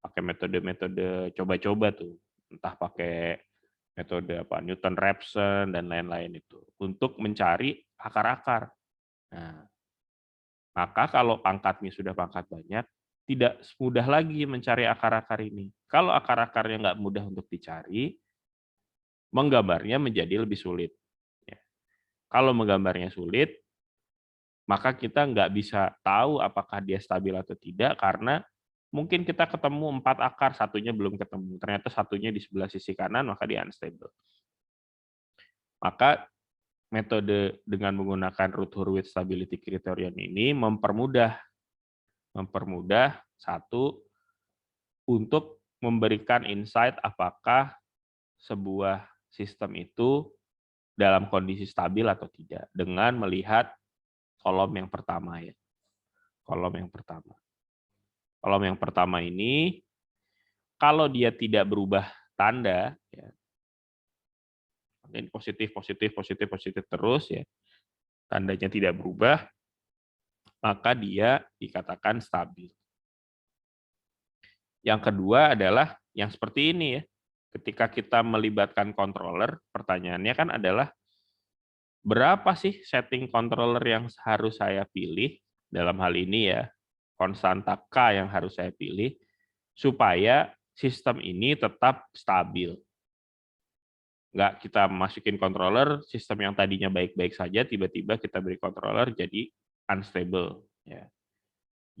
Pakai metode-metode coba-coba tuh. Entah pakai metode apa Newton-Raphson dan lain-lain itu untuk mencari akar-akar. Nah, maka kalau pangkatnya sudah pangkat banyak, tidak mudah lagi mencari akar-akar ini. Kalau akar-akarnya nggak mudah untuk dicari, menggambarnya menjadi lebih sulit. Ya. Kalau menggambarnya sulit, maka kita nggak bisa tahu apakah dia stabil atau tidak, karena mungkin kita ketemu 4 akar, satunya belum ketemu. Ternyata satunya di sebelah sisi kanan, maka dia unstable. Maka metode dengan menggunakan Routh-Hurwitz Stability Criterion ini mempermudah satu, untuk memberikan insight apakah sebuah sistem itu dalam kondisi stabil atau tidak dengan melihat kolom yang pertama ya. Kolom yang pertama. Kolom yang pertama ini kalau dia tidak berubah tanda ya. Ini positif terus ya. Tandanya tidak berubah, maka dia dikatakan stabil. Yang kedua adalah yang seperti ini ya. Ketika kita melibatkan controller, pertanyaannya kan adalah berapa sih setting controller yang harus saya pilih, dalam hal ini ya, konstanta K yang harus saya pilih, supaya sistem ini tetap stabil. Nggak kita masukin controller, sistem yang tadinya baik-baik saja, tiba-tiba kita beri controller jadi unstable. Ya.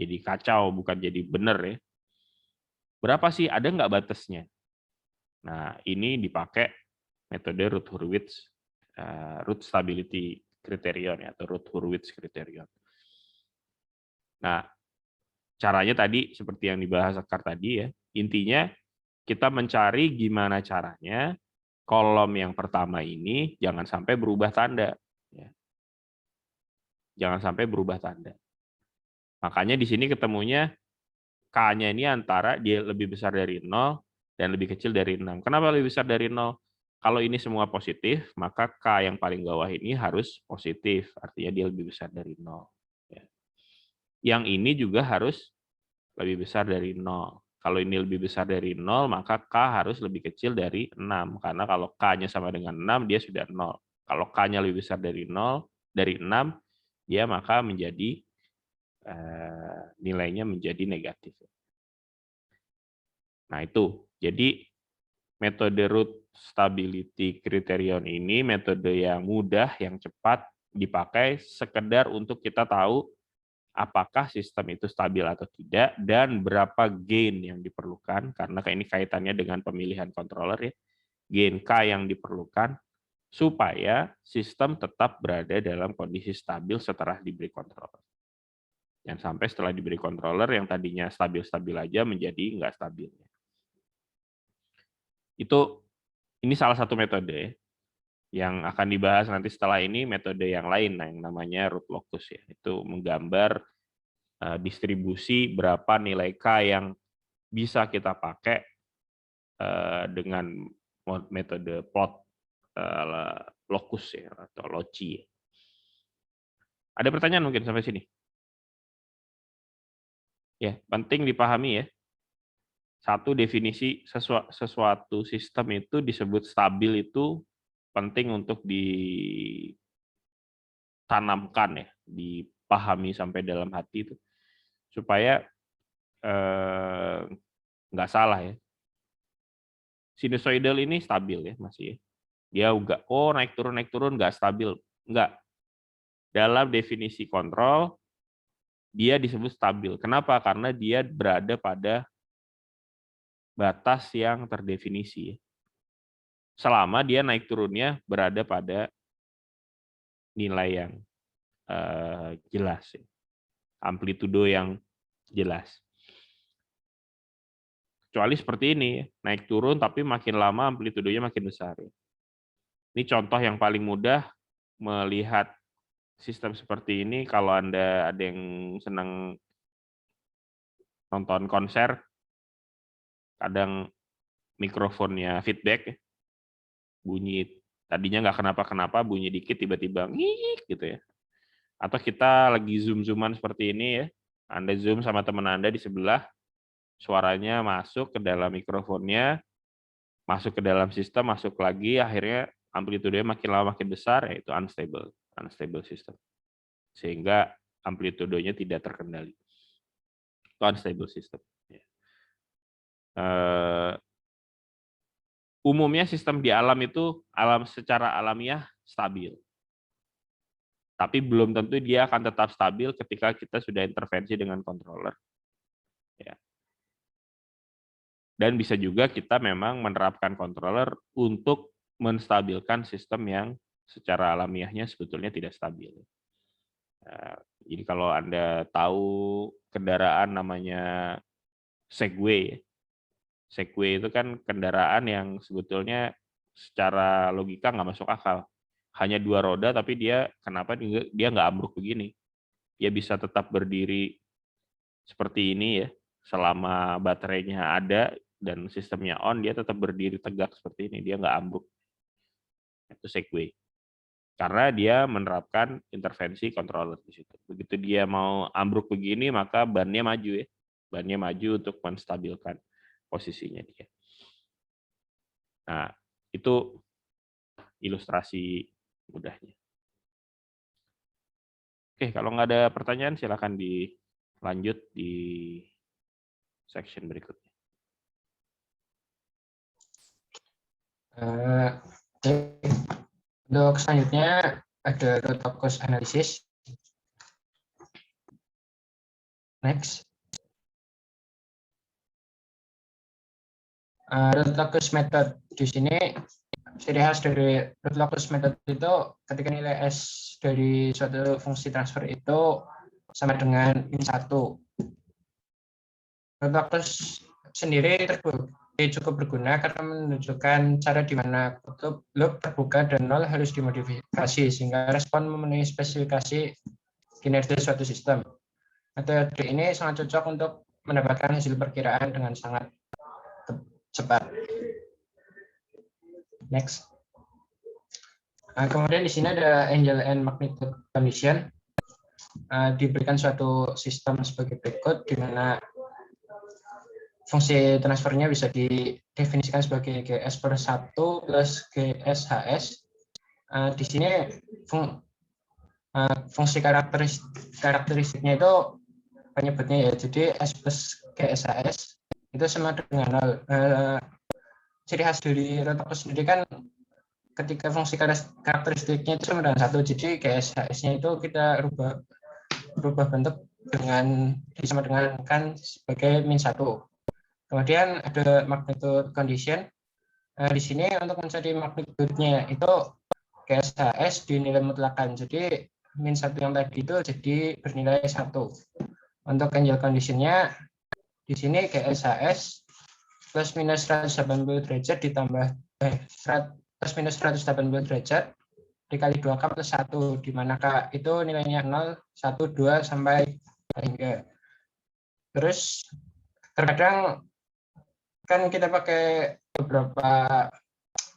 Jadi kacau, bukan jadi benar ya. Berapa sih? Ada nggak batasnya? Nah, ini dipakai metode Routh-Hurwitz Routh Stability Criterion ya, atau Routh-Hurwitz Criterion. Nah, caranya tadi seperti yang dibahas Sekar tadi ya. Intinya kita mencari gimana caranya kolom yang pertama ini jangan sampai berubah tanda. Ya. Jangan sampai berubah tanda. Makanya di sini ketemunya K-nya ini antara dia lebih besar dari 0 dan lebih kecil dari 6. Kenapa lebih besar dari 0? Kalau ini semua positif, maka K yang paling bawah ini harus positif. Artinya dia lebih besar dari 0. Ya. Yang ini juga harus lebih besar dari 0. Kalau ini lebih besar dari 0, maka K harus lebih kecil dari 6. Karena kalau K-nya sama dengan 6, dia sudah 0. Kalau K-nya lebih besar dari 0, dari 6, dia maka menjadi nilainya menjadi negatif. Nah itu, jadi metode Routh Stability Criterion ini metode yang mudah, yang cepat dipakai sekedar untuk kita tahu apakah sistem itu stabil atau tidak dan berapa gain yang diperlukan, karena ini kaitannya dengan pemilihan controller ya. Gain K yang diperlukan supaya sistem tetap berada dalam kondisi stabil setelah diberi controller. Yang sampai setelah diberi controller yang tadinya stabil-stabil aja menjadi nggak stabil. Ini salah satu metode yang akan dibahas nanti setelah ini, metode yang lain yang namanya Routh locus ya. Itu menggambar distribusi berapa nilai K yang bisa kita pakai dengan metode plot locus ya, atau loci. Ada pertanyaan mungkin sampai sini? Ya, penting dipahami ya. Satu, definisi sesuatu sistem itu disebut stabil itu penting untuk ditanamkan ya, dipahami sampai dalam hati itu supaya nggak salah ya. Sinusoidal ini stabil ya masih ya. Dia enggak naik turun nggak stabil. Enggak. Dalam definisi kontrol dia disebut stabil. Kenapa? Karena dia berada pada batas yang terdefinisi. Selama dia naik turunnya berada pada nilai yang jelas. Amplitudo yang jelas. Kecuali seperti ini, naik turun tapi makin lama amplitudonya makin besar. Ini contoh yang paling mudah melihat sistem seperti ini. Kalau Anda ada yang senang nonton konser, kadang mikrofonnya feedback, bunyi tadinya nggak kenapa-kenapa, bunyi dikit tiba-tiba ngik gitu ya. Atau kita lagi zoom-zooman seperti ini ya, Anda zoom sama teman Anda di sebelah, suaranya masuk ke dalam mikrofonnya, masuk ke dalam sistem, masuk lagi, akhirnya amplitudenya makin lama makin besar, yaitu unstable system. Sehingga amplitudenya tidak terkendali. Itu unstable system. umumnya sistem di alam itu secara alamiah stabil. Tapi belum tentu dia akan tetap stabil ketika kita sudah intervensi dengan controller. Ya. Dan bisa juga kita memang menerapkan controller untuk menstabilkan sistem yang secara alamiahnya sebetulnya tidak stabil. Jadi kalau Anda tahu kendaraan namanya Segway, Segway itu kan kendaraan yang sebetulnya secara logika nggak masuk akal. Hanya 2 roda, tapi kenapa dia nggak ambruk begini? Dia bisa tetap berdiri seperti ini ya, selama baterainya ada dan sistemnya on, dia tetap berdiri tegak seperti ini, dia nggak ambruk. Itu Segway. Karena dia menerapkan intervensi controller di situ. Begitu dia mau ambruk begini, maka bannya maju ya. Bannya maju untuk menstabilkan posisinya dia. Nah, itu ilustrasi mudahnya. Oke, kalau nggak ada pertanyaan, silakan dilanjut di section berikutnya. Untuk selanjutnya ada root cause analysis. Next. Root cause method di sini ciri khas dari root cause method itu ketika nilai S dari suatu fungsi transfer itu sama dengan min 1. Root cause sendiri cukup berguna karena menunjukkan cara di mana kutub loop terbuka dan nol harus dimodifikasi sehingga respon memenuhi spesifikasi kinerja suatu sistem. Metode ini sangat cocok untuk mendapatkan hasil perkiraan dengan sangat cepat. Next. Kemudian di sini ada angel and magnitude condition. Diberikan suatu sistem sebagai berikut, di mana fungsi transfernya bisa didefinisikan sebagai GS/1 plus GSHS. Di sini fungsi karakteristiknya itu penyebutnya ya, jadi S plus GSHS itu sama dengan 0. Ciri khas dari root cause sendiri kan ketika fungsi karakteristiknya itu sama dengan 1, jadi GSHS-nya itu kita rubah bentuk dengan sama dengan kan sebagai min 1. Kemudian ada magnitude condition. Di sini untuk mencari magnitude-nya itu GSHS dinilai mutlakan. Jadi min 1 yang tadi itu jadi bernilai 1. Untuk angel condition-nya di sini GSHS plus minus 180 derajat ditambah plus minus 180 derajat dikali 2K plus 1, di mana K itu nilainya 0, 1, 2 sampai hingga. Terus terkadang kan kita pakai beberapa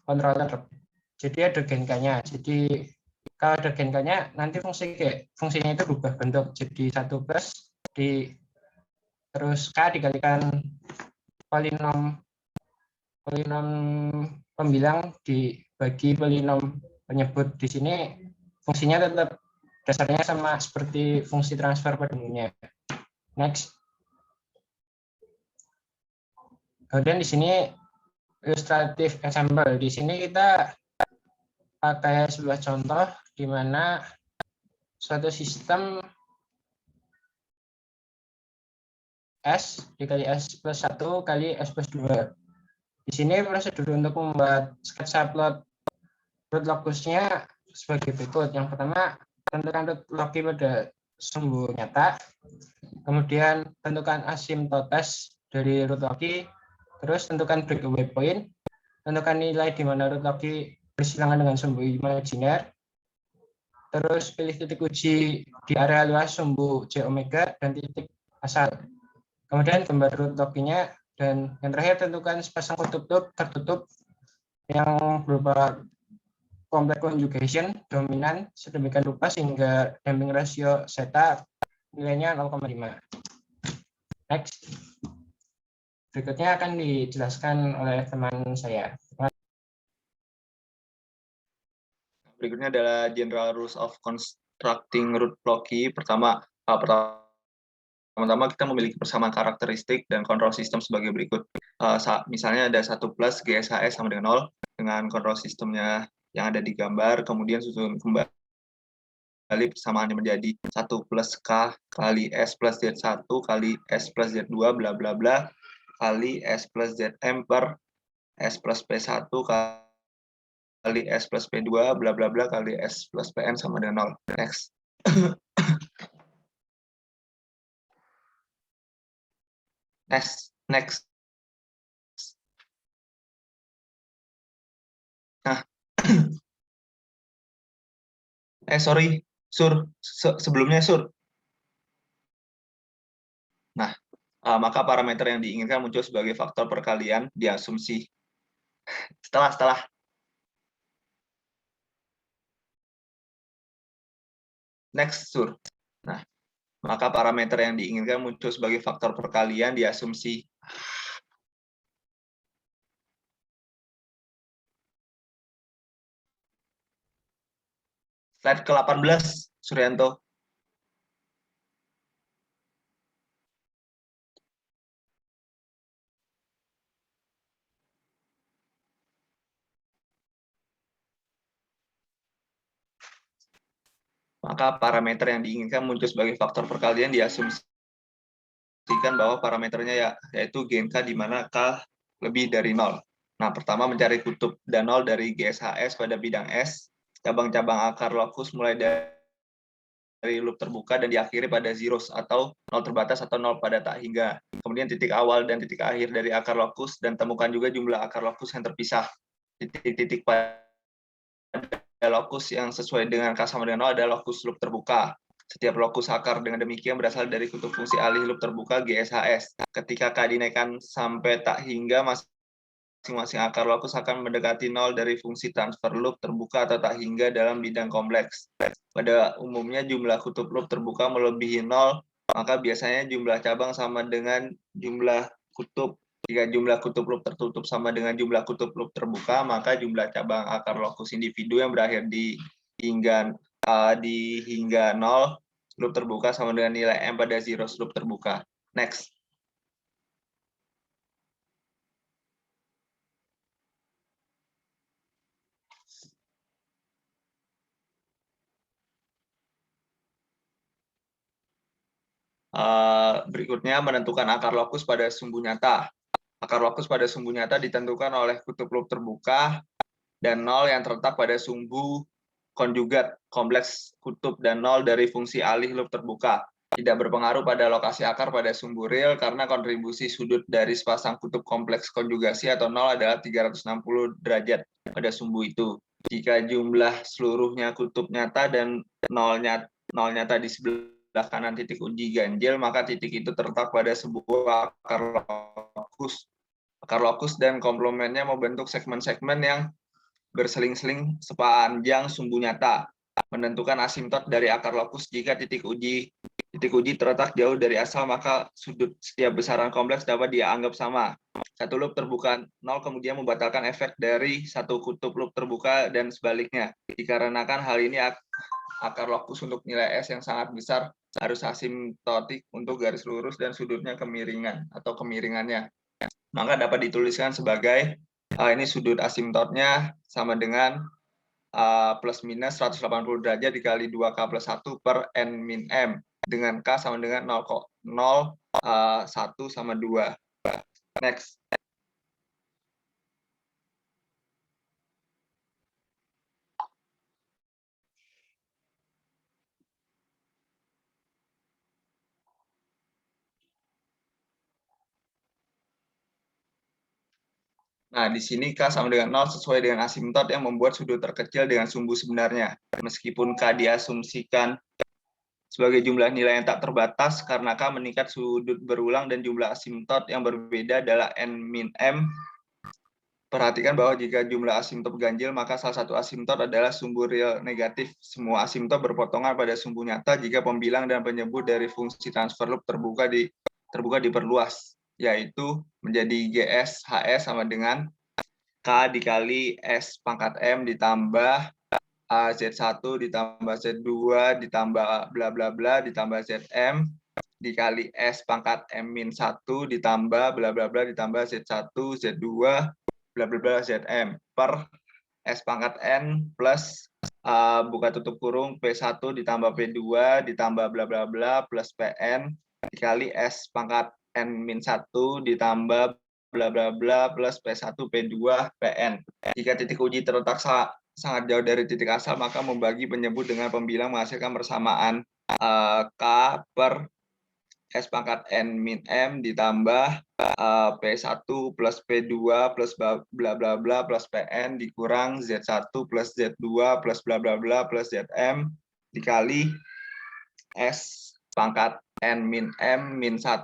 controller, jadi ada gen K-nya. Jadi kalau ada gen K-nya, nanti fungsinya itu berubah bentuk jadi 1 plus terus K dikalikan polinom pembilang dibagi polinom penyebut. Di sini fungsinya tetap dasarnya sama seperti fungsi transfer pada umumnya. Next. Kemudian di sini illustrative example. Di sini kita pakai sebuah contoh di mana suatu sistem S dikali S plus 1 kali S plus 2. Di sini prosedur untuk membuat sketsa plot root locus-nya sebagai berikut. Yang pertama, tentukan root loci pada sumbu nyata. Kemudian tentukan asymptotes dari root loci. Terus tentukan breakaway point. Tentukan nilai di mana root loci bersilangan dengan sumbu imajiner. Terus pilih titik uji di area luas sumbu J omega dan titik asal. Kemudian gambar root loci-nya, dan yang terakhir tentukan sepasang kutub loop tertutup yang berupa complex conjugation dominan sedemikian rupa sehingga damping rasio zeta nilainya 0,5. Next. Berikutnya akan dijelaskan oleh teman saya. Berikutnya adalah general rules of constructing root loci. Pertama kita memiliki persamaan karakteristik dan kontrol sistem sebagai berikut. misalnya ada 1 plus GSHS sama dengan 0 dengan kontrol sistemnya yang ada di gambar, kemudian susun kembali persamaannya menjadi 1 plus K kali S plus Z1 kali S plus Z2 bla bla bla kali S plus Zm per S plus P1 kali S plus P2 bla bla bla kali S plus Pn sama dengan 0. Next. Next. Nah, sorry, Sur, sebelumnya Sur. Nah, maka parameter yang diinginkan muncul sebagai faktor perkalian diasumsi. Setelah. Next, Sur. Nah, maka parameter yang diinginkan muncul sebagai faktor perkalian diasumsi. Slide ke-18, Suryanto. Maka parameter yang diinginkan muncul sebagai faktor perkalian diasumsikan bahwa parameternya yaitu gen K di mana K lebih dari 0. Nah, pertama mencari kutub dan 0 dari GSHS pada bidang S, cabang-cabang akar lokus mulai dari loop terbuka dan diakhiri pada zeros atau 0 terbatas atau 0 pada tak hingga. Kemudian titik awal dan titik akhir dari akar lokus dan temukan juga jumlah akar lokus yang terpisah. Titik-titik pada lokus yang sesuai dengan K sama dengan 0 adalah lokus loop terbuka. Setiap lokus akar dengan demikian berasal dari kutub fungsi alih loop terbuka GSHS. Ketika K dinaikkan sampai tak hingga, masing-masing akar lokus akan mendekati 0 dari fungsi transfer loop terbuka atau tak hingga dalam bidang kompleks. Pada umumnya jumlah kutub loop terbuka melebihi 0, maka biasanya jumlah cabang sama dengan jumlah kutub. Jika jumlah kutub loop tertutup sama dengan jumlah kutub loop terbuka, maka jumlah cabang akar lokus individu yang berakhir di hingga 0 loop terbuka sama dengan nilai M pada zeros loop terbuka. Next. Berikutnya menentukan akar lokus pada sumbu nyata. Akar lokus pada sumbu nyata ditentukan oleh kutub loop terbuka dan 0 yang terletak pada sumbu konjugat kompleks kutub dan 0 dari fungsi alih loop terbuka. Tidak berpengaruh pada lokasi akar pada sumbu real karena kontribusi sudut dari sepasang kutub kompleks konjugasi atau 0 adalah 360 derajat pada sumbu itu. Jika jumlah seluruhnya kutub nyata dan 0 nyata di sebelah kanan titik uji ganjil, maka titik itu terletak pada sebuah akar lokus. Akar lokus dan komplemennya membentuk segmen-segmen yang berseling-seling sepanjang sumbu nyata. Menentukan asimtot dari akar lokus jika titik uji terletak jauh dari asal, maka sudut setiap besaran kompleks dapat dianggap sama. Satu loop terbuka 0 kemudian membatalkan efek dari satu kutub loop terbuka dan sebaliknya. Dikarenakan hal ini akar lokus untuk nilai S yang sangat besar harus asimtotik untuk garis lurus dan sudutnya kemiringan atau kemiringannya. Maka dapat dituliskan sebagai ini sudut asimtotnya sama dengan plus minus 180 derajat dikali 2K plus 1 per N min M. Dengan K sama dengan 0,1 sama 2. Next. Nah, di sini K sama dengan 0 sesuai dengan asimtot yang membuat sudut terkecil dengan sumbu sebenarnya. Meskipun K diasumsikan sebagai jumlah nilai yang tak terbatas, karena K meningkat sudut berulang dan jumlah asimtot yang berbeda adalah N min M. Perhatikan bahwa jika jumlah asimtot ganjil, maka salah satu asimtot adalah sumbu real negatif. Semua asimtot berpotongan pada sumbu nyata jika pembilang dan penyebut dari fungsi transfer loop terbuka diperluas, yaitu menjadi GS HS sama dengan K dikali S pangkat M ditambah Z1 ditambah Z2 ditambah bla bla bla ditambah Zm dikali S pangkat M-1 ditambah bla bla bla ditambah Z1, Z2, bla bla bla Zm per S pangkat N plus buka tutup kurung P1 ditambah P2 ditambah bla bla bla plus Pn dikali S pangkat N-1 ditambah bla bla bla plus P1 P2 Pn. Jika titik uji terletak sangat jauh dari titik asal, maka membagi penyebut dengan pembilang menghasilkan persamaan K per S pangkat N min M ditambah P1 plus P2 plus bla bla bla plus Pn dikurang Z1 plus Z2 plus bla bla bla plus Zm dikali S pangkat N min M min 1.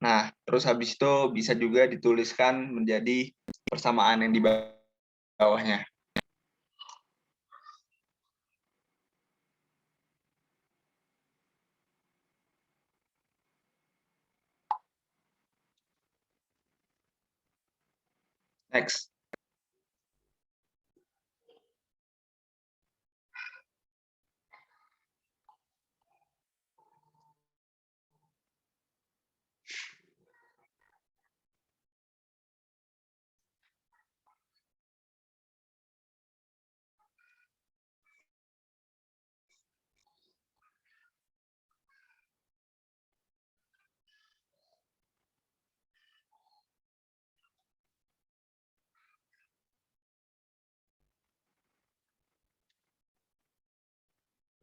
Nah, terus habis itu bisa juga dituliskan menjadi persamaan yang di bawahnya. Next.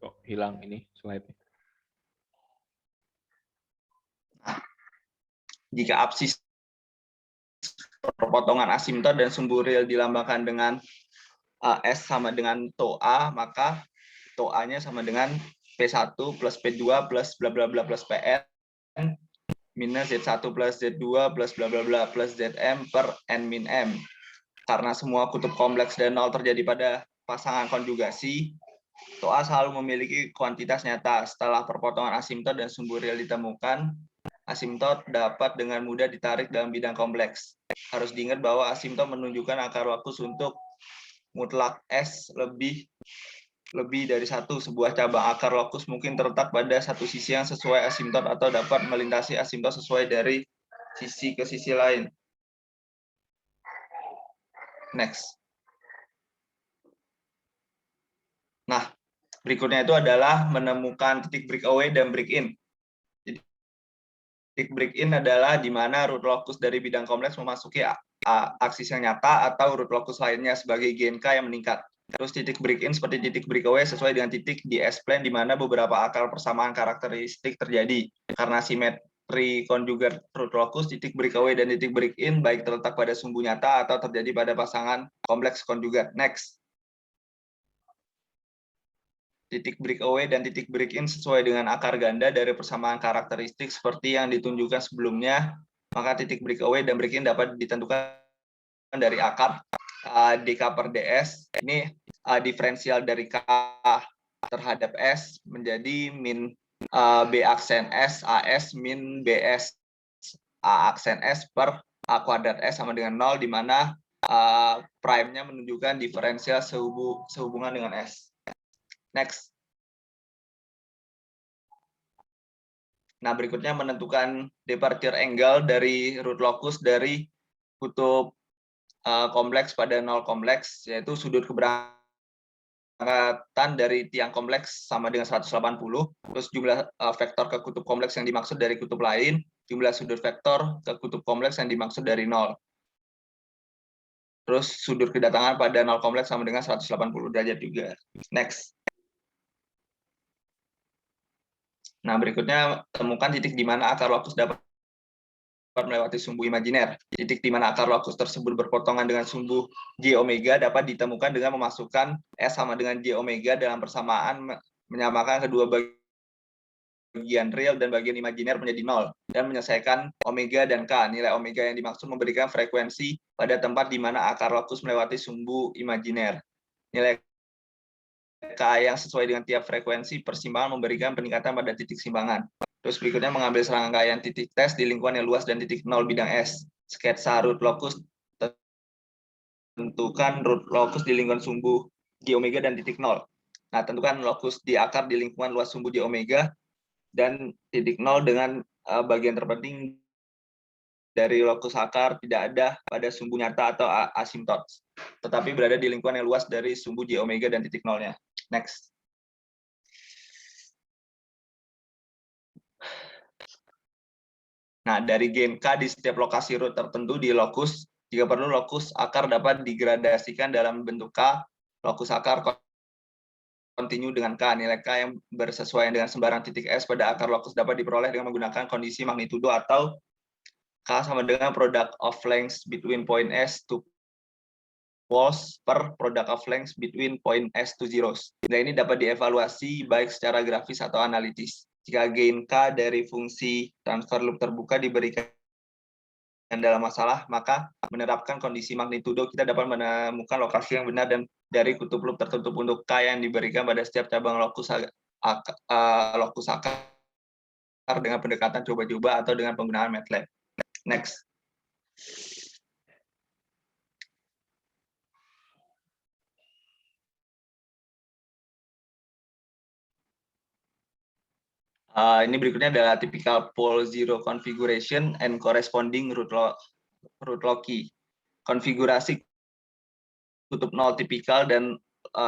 Kok hilang ini slide-nya? Jika absis perpotongan asimtot dan sumbu real dilambangkan dengan S sama dengan tau A, maka tau A-nya sama dengan P1 plus P2 plus bla bla bla plus Pn minus Z1 plus Z2 plus bla bla bla plus Zm per N min M. Karena semua kutub kompleks dan nol terjadi pada pasangan konjugasi, tau A selalu memiliki kuantitas nyata. Setelah perpotongan asimtot dan sumbu real ditemukan, asimtot dapat dengan mudah ditarik dalam bidang kompleks. Harus diingat bahwa asimtot menunjukkan akar lokus untuk mutlak S lebih dari satu. Sebuah cabang akar lokus mungkin terletak pada satu sisi yang sesuai asimtot atau dapat melintasi asimtot sesuai dari sisi ke sisi lain. Next. Nah, berikutnya itu adalah menemukan titik breakaway dan break-in. Titik break-in adalah di mana root locus dari bidang kompleks memasuki aksis yang nyata atau root locus lainnya sebagai GNK yang meningkat. Terus titik break-in seperti titik breakaway sesuai dengan titik di S-plane di mana beberapa akar persamaan karakteristik terjadi. Karena simetri konjugat root locus, titik breakaway dan titik break-in baik terletak pada sumbu nyata atau terjadi pada pasangan kompleks konjugat. Next. Titik breakaway dan titik break-in sesuai dengan akar ganda dari persamaan karakteristik seperti yang ditunjukkan sebelumnya, maka titik breakaway dan break-in dapat ditentukan dari akar dk per ds. Ini diferensial dari k terhadap s menjadi min b aksen s as min bs a aksen s per a kuadrat s sama dengan 0, di mana prime-nya menunjukkan diferensial sehubungan dengan s. Next. Nah, berikutnya menentukan departure angle dari root locus dari kutub kompleks pada nol kompleks, yaitu sudut keberangkatan dari tiang kompleks sama dengan 180, terus jumlah vektor ke kutub kompleks yang dimaksud dari kutub lain, jumlah sudut vektor ke kutub kompleks yang dimaksud dari 0. Terus sudut kedatangan pada nol kompleks sama dengan 180 derajat juga. Next. Nah, berikutnya temukan titik di mana akar lokus dapat melewati sumbu imajiner. Titik di mana akar lokus tersebut berpotongan dengan sumbu J omega dapat ditemukan dengan memasukkan S sama dengan J omega dalam persamaan menyamakan kedua bagian real dan bagian imajiner menjadi 0 dan menyelesaikan omega dan K. Nilai omega yang dimaksud memberikan frekuensi pada tempat di mana akar lokus melewati sumbu imajiner. Nilai K yang sesuai dengan tiap frekuensi persimpangan memberikan peningkatan pada titik simpangan. Terus berikutnya mengambil serangkaian titik tes di lingkungan yang luas dan titik 0 bidang S. Sketsa root locus, tentukan root locus di lingkungan sumbu J omega dan titik 0. Nah, tentukan locus di akar di lingkungan luas sumbu J omega dan titik nol dengan bagian terpenting dari lokus akar tidak ada pada sumbu nyata atau asimtot, tetapi berada di lingkungan yang luas dari sumbu J omega dan titik nolnya. Next. Nah, dari gain K di setiap lokasi root tertentu di lokus, jika perlu lokus akar dapat digradasikan dalam bentuk K, lokus akar kontinu dengan K. Nilai K yang bersesuaian dengan sembarang titik S pada akar lokus dapat diperoleh dengan menggunakan kondisi magnitudo atau K sama dengan product of lengths between point S to poles per product of lengths between point S to zeros. Nilai ini dapat dievaluasi baik secara grafis atau analitis. Jika gain K dari fungsi transfer loop terbuka diberikan dalam masalah, maka menerapkan kondisi magnitudo kita dapat menemukan lokasi yang benar dan dari kutub loop tertutup untuk K yang diberikan pada setiap cabang lokus akar dengan pendekatan coba-coba atau dengan penggunaan MATLAB. Next. Ini berikutnya adalah typical pole zero configuration and corresponding root loci. Konfigurasi kutub nol tipikal dan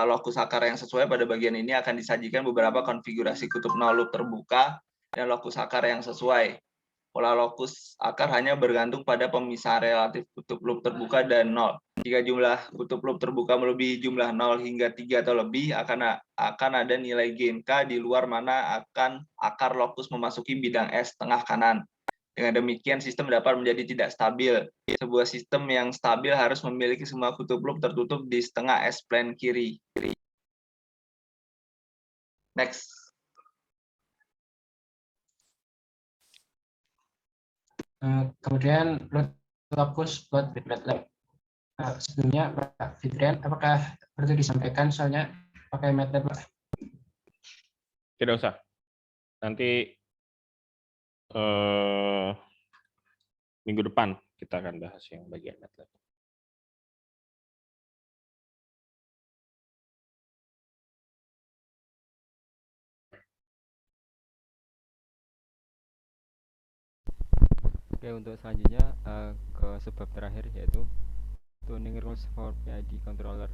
lokus akar yang sesuai pada bagian ini akan disajikan beberapa konfigurasi kutub nol loop terbuka dan lokus akar yang sesuai. Pola lokus akar hanya bergantung pada pemisahan relatif kutub loop terbuka dan nol. Jika jumlah kutub loop terbuka melebihi jumlah 0 hingga 3 atau lebih, akan ada nilai gain K di luar mana akan akar lokus memasuki bidang S tengah kanan. Dengan demikian, sistem dapat menjadi tidak stabil. Sebuah sistem yang stabil harus memiliki semua kutub loop tertutup di setengah S-plane kiri. Next. Kemudian lokus buat MATLAB. Sebelumnya Pak Fitrian, apakah perlu disampaikan soalnya pakai MATLAB, Pak? Tidak usah. Nanti minggu depan kita akan bahas yang bagian MATLAB. Oke, untuk selanjutnya ke sebab terakhir yaitu tuning rules for PID controller.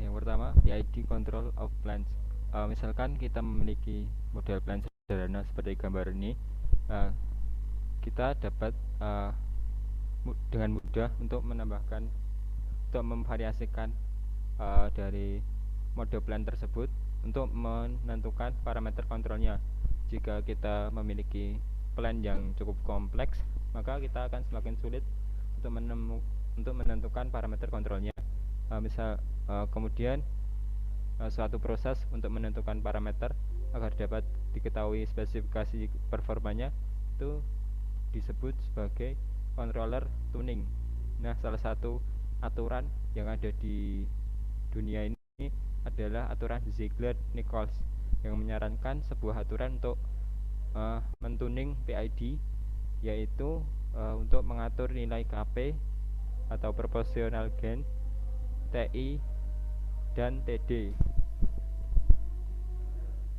Yang pertama, PID control of planes. Misalkan kita memiliki model plan sederhana seperti gambar ini, kita dapat dengan mudah untuk menambahkan, untuk memvariasikan dari mode plan tersebut untuk menentukan parameter kontrolnya. Jika kita memiliki plan yang cukup kompleks, maka kita akan semakin sulit untuk menentukan parameter kontrolnya. Kemudian suatu proses untuk menentukan parameter agar dapat diketahui spesifikasi performanya itu disebut sebagai controller tuning. Nah, salah satu aturan yang ada di dunia ini adalah aturan Ziegler-Nichols yang menyarankan sebuah aturan untuk mentuning PID, yaitu untuk mengatur nilai KP atau proportional gain, TI, dan TD.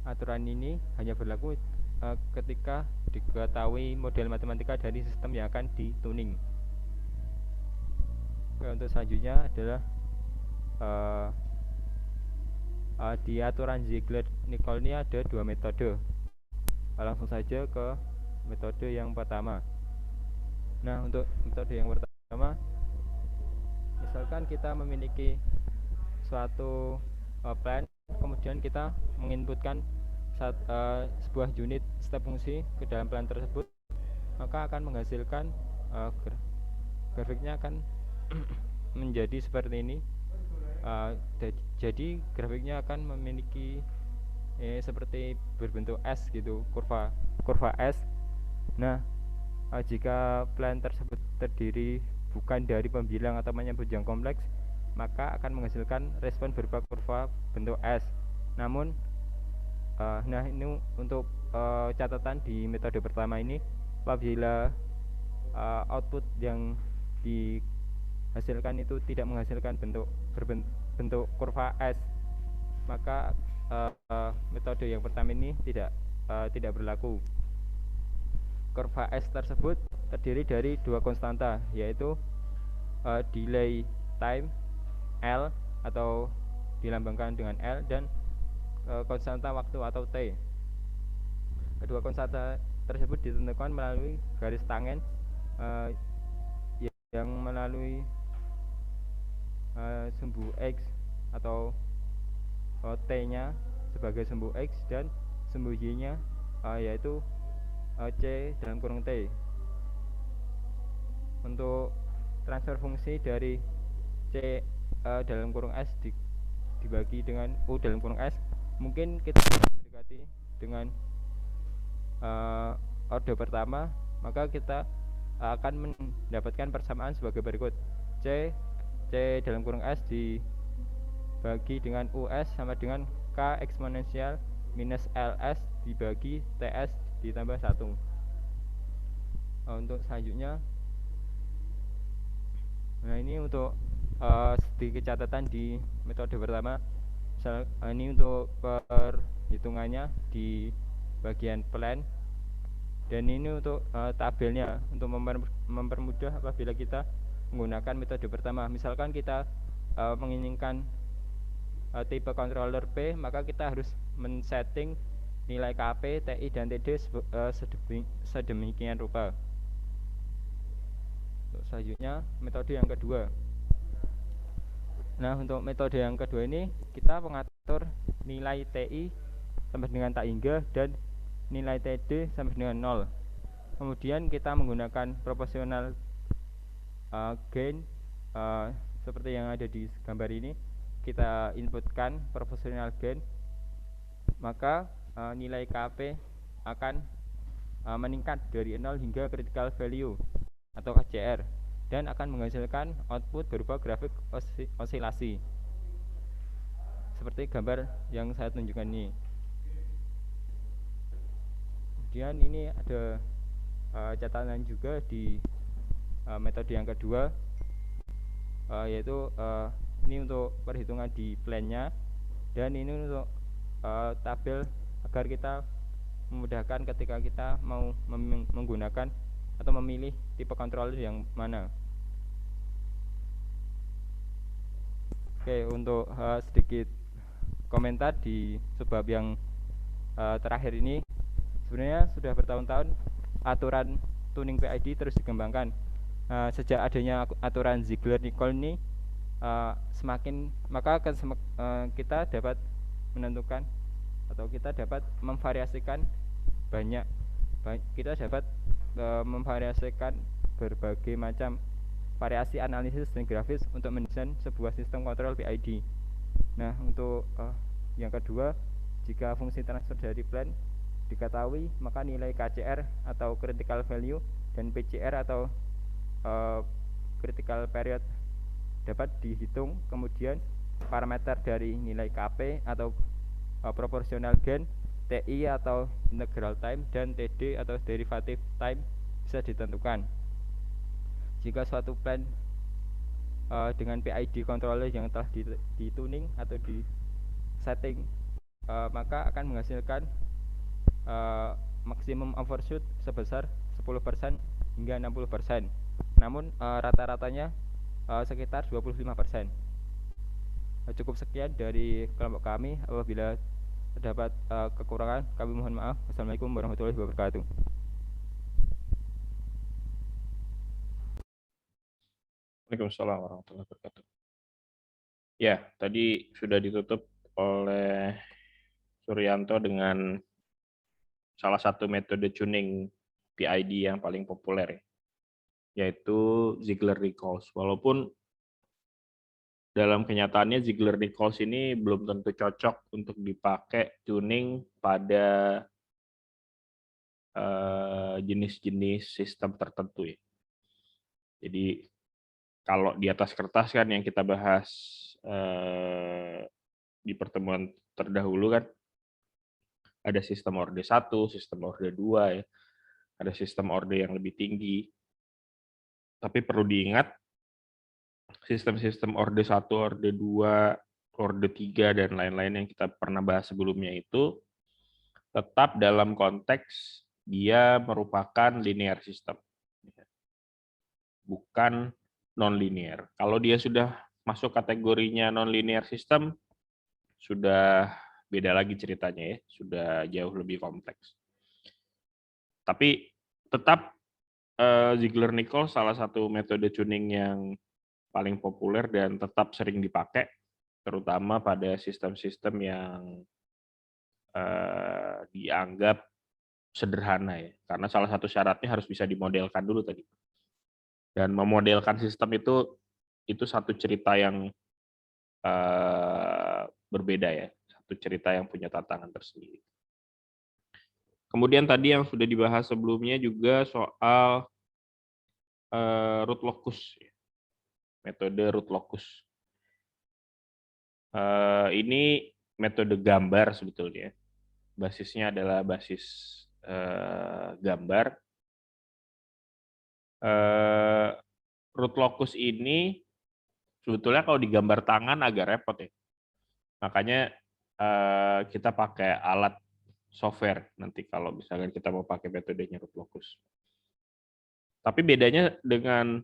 Aturan ini hanya berlaku ketika diketahui model matematika dari sistem yang akan dituning. Untuk selanjutnya adalah di aturan Ziegler-Nichols ini ada dua metode. Langsung saja ke metode yang pertama. Nah, untuk metode yang pertama, misalkan kita memiliki suatu plan, kemudian kita menginputkan sebuah unit step fungsi ke dalam plan tersebut, maka akan menghasilkan grafiknya akan menjadi seperti ini. Jadi grafiknya akan memiliki seperti berbentuk S gitu, kurva S. Nah, jika plan tersebut terdiri bukan dari pembilang atau menyebut yang kompleks, maka akan menghasilkan respon berupa kurva bentuk S. Namun, nah ini untuk catatan di metode pertama ini, apabila output yang dihasilkan itu tidak menghasilkan bentuk kurva S, maka metode yang pertama ini tidak berlaku. Kurva S tersebut terdiri dari dua konstanta, yaitu delay time L atau dilambangkan dengan L dan konstanta waktu atau T. Kedua konstanta tersebut ditentukan melalui garis tangen yang melalui sumbu X atau T-nya sebagai sumbu X dan sumbu Y-nya yaitu C dalam kurung T. Untuk transfer fungsi dari C dalam kurung S dibagi dengan U dalam kurung S, mungkin kita mendekati dengan orde pertama, maka kita akan mendapatkan persamaan sebagai berikut. C dalam kurung S dibagi dengan US sama dengan K eksponensial minus LS dibagi TS ditambah 1. Untuk selanjutnya, nah ini untuk sedikit catatan di metode pertama. Ini untuk perhitungannya di bagian plan, dan ini untuk tabelnya untuk mempermudah apabila kita menggunakan metode pertama. Misalkan kita menginginkan tipe controller P, maka kita harus men-setting nilai KP, TI, dan TD sedemikian rupa. Untuk selanjutnya, metode yang kedua. Nah, untuk metode yang kedua ini kita mengatur nilai TI sampai dengan tak hingga dan nilai TD sampai dengan 0. Kemudian kita menggunakan proporsional gain seperti yang ada di gambar ini. Kita inputkan proporsional gain, maka nilai KP akan meningkat dari 0 hingga critical value atau KCR, dan akan menghasilkan output berupa grafik osilasi seperti gambar yang saya tunjukkan ini. Kemudian ini ada catatan juga di metode yang kedua, yaitu ini untuk perhitungan di plan-nya, dan ini untuk tabel agar kita memudahkan ketika kita mau menggunakan atau memilih tipe controller yang mana. Oke, untuk sedikit komentar di sebab yang terakhir ini, sebenarnya sudah bertahun-tahun aturan tuning PID terus dikembangkan. Sejak adanya aturan Ziegler-Nichols ini, kita dapat menentukan atau kita dapat memvariasikan memvariasikan berbagai macam variasi analisis dan grafis untuk mendesain sebuah sistem kontrol PID. Nah, untuk yang kedua, jika fungsi transfer dari plan diketahui, maka nilai KCR atau critical value dan PCR atau critical period dapat dihitung. Kemudian parameter dari nilai KP atau proportional gain, TI atau integral time, dan TD atau derivative time bisa ditentukan. Jika suatu plan dengan PID controller yang telah dituning atau di-setting, maka akan menghasilkan maksimum overshoot sebesar 10% hingga 60%. Namun rata-ratanya sekitar 25%. Cukup sekian dari kelompok kami. Apabila terdapat kekurangan, kami mohon maaf. Wassalamualaikum warahmatullahi wabarakatuh. Waalaikumsalam warahmatullahi wabarakatuh. Ya, tadi sudah ditutup oleh Suryanto dengan salah satu metode tuning PID yang paling populer, yaitu Ziegler-Nichols. Walaupun dalam kenyataannya Ziegler-Nichols ini belum tentu cocok untuk dipakai tuning pada jenis-jenis sistem tertentu ya. Jadi kalau di atas kertas kan yang kita bahas di pertemuan terdahulu kan ada sistem orde 1, sistem orde 2 ya. Ada sistem orde yang lebih tinggi. Tapi perlu diingat sistem-sistem orde 1, orde 2 orde 3 dan lain-lain yang kita pernah bahas sebelumnya itu tetap dalam konteks dia merupakan linear system, bukan non-linear. Kalau dia sudah masuk kategorinya non-linear system, sudah beda lagi ceritanya ya, sudah jauh lebih kompleks. Tapi tetap Ziegler-Nichols salah satu metode tuning yang paling populer dan tetap sering dipakai, terutama pada sistem-sistem yang dianggap sederhana ya, karena salah satu syaratnya harus bisa dimodelkan dulu tadi. Dan memodelkan sistem itu satu cerita yang berbeda ya, satu cerita yang punya tantangan tersendiri. Kemudian tadi yang sudah dibahas sebelumnya juga soal root locus, metode root locus. Ini metode gambar sebetulnya. Basisnya adalah basis gambar. Root locus ini sebetulnya kalau digambar tangan agak repot ya. Makanya kita pakai alat software nanti kalau misalkan kita mau pakai metodenya root locus. Tapi bedanya dengan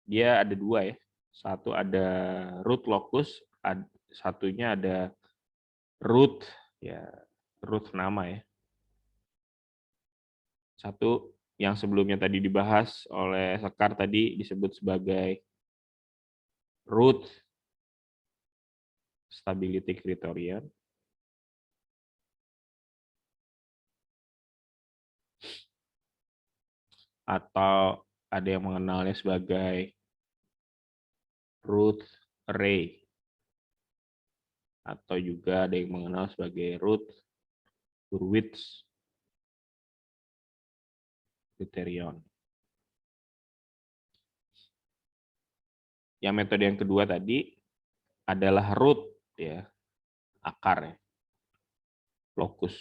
dia ada dua ya. Satu ada root locus, satunya ada root ya, root nama ya. Satu yang sebelumnya tadi dibahas oleh Sekar tadi disebut sebagai root stability criterion. Atau ada yang mengenalnya sebagai root array. Atau juga ada yang mengenal sebagai root Hurwitz criterion. Yang metode yang kedua tadi adalah root ya, akar ya, locus.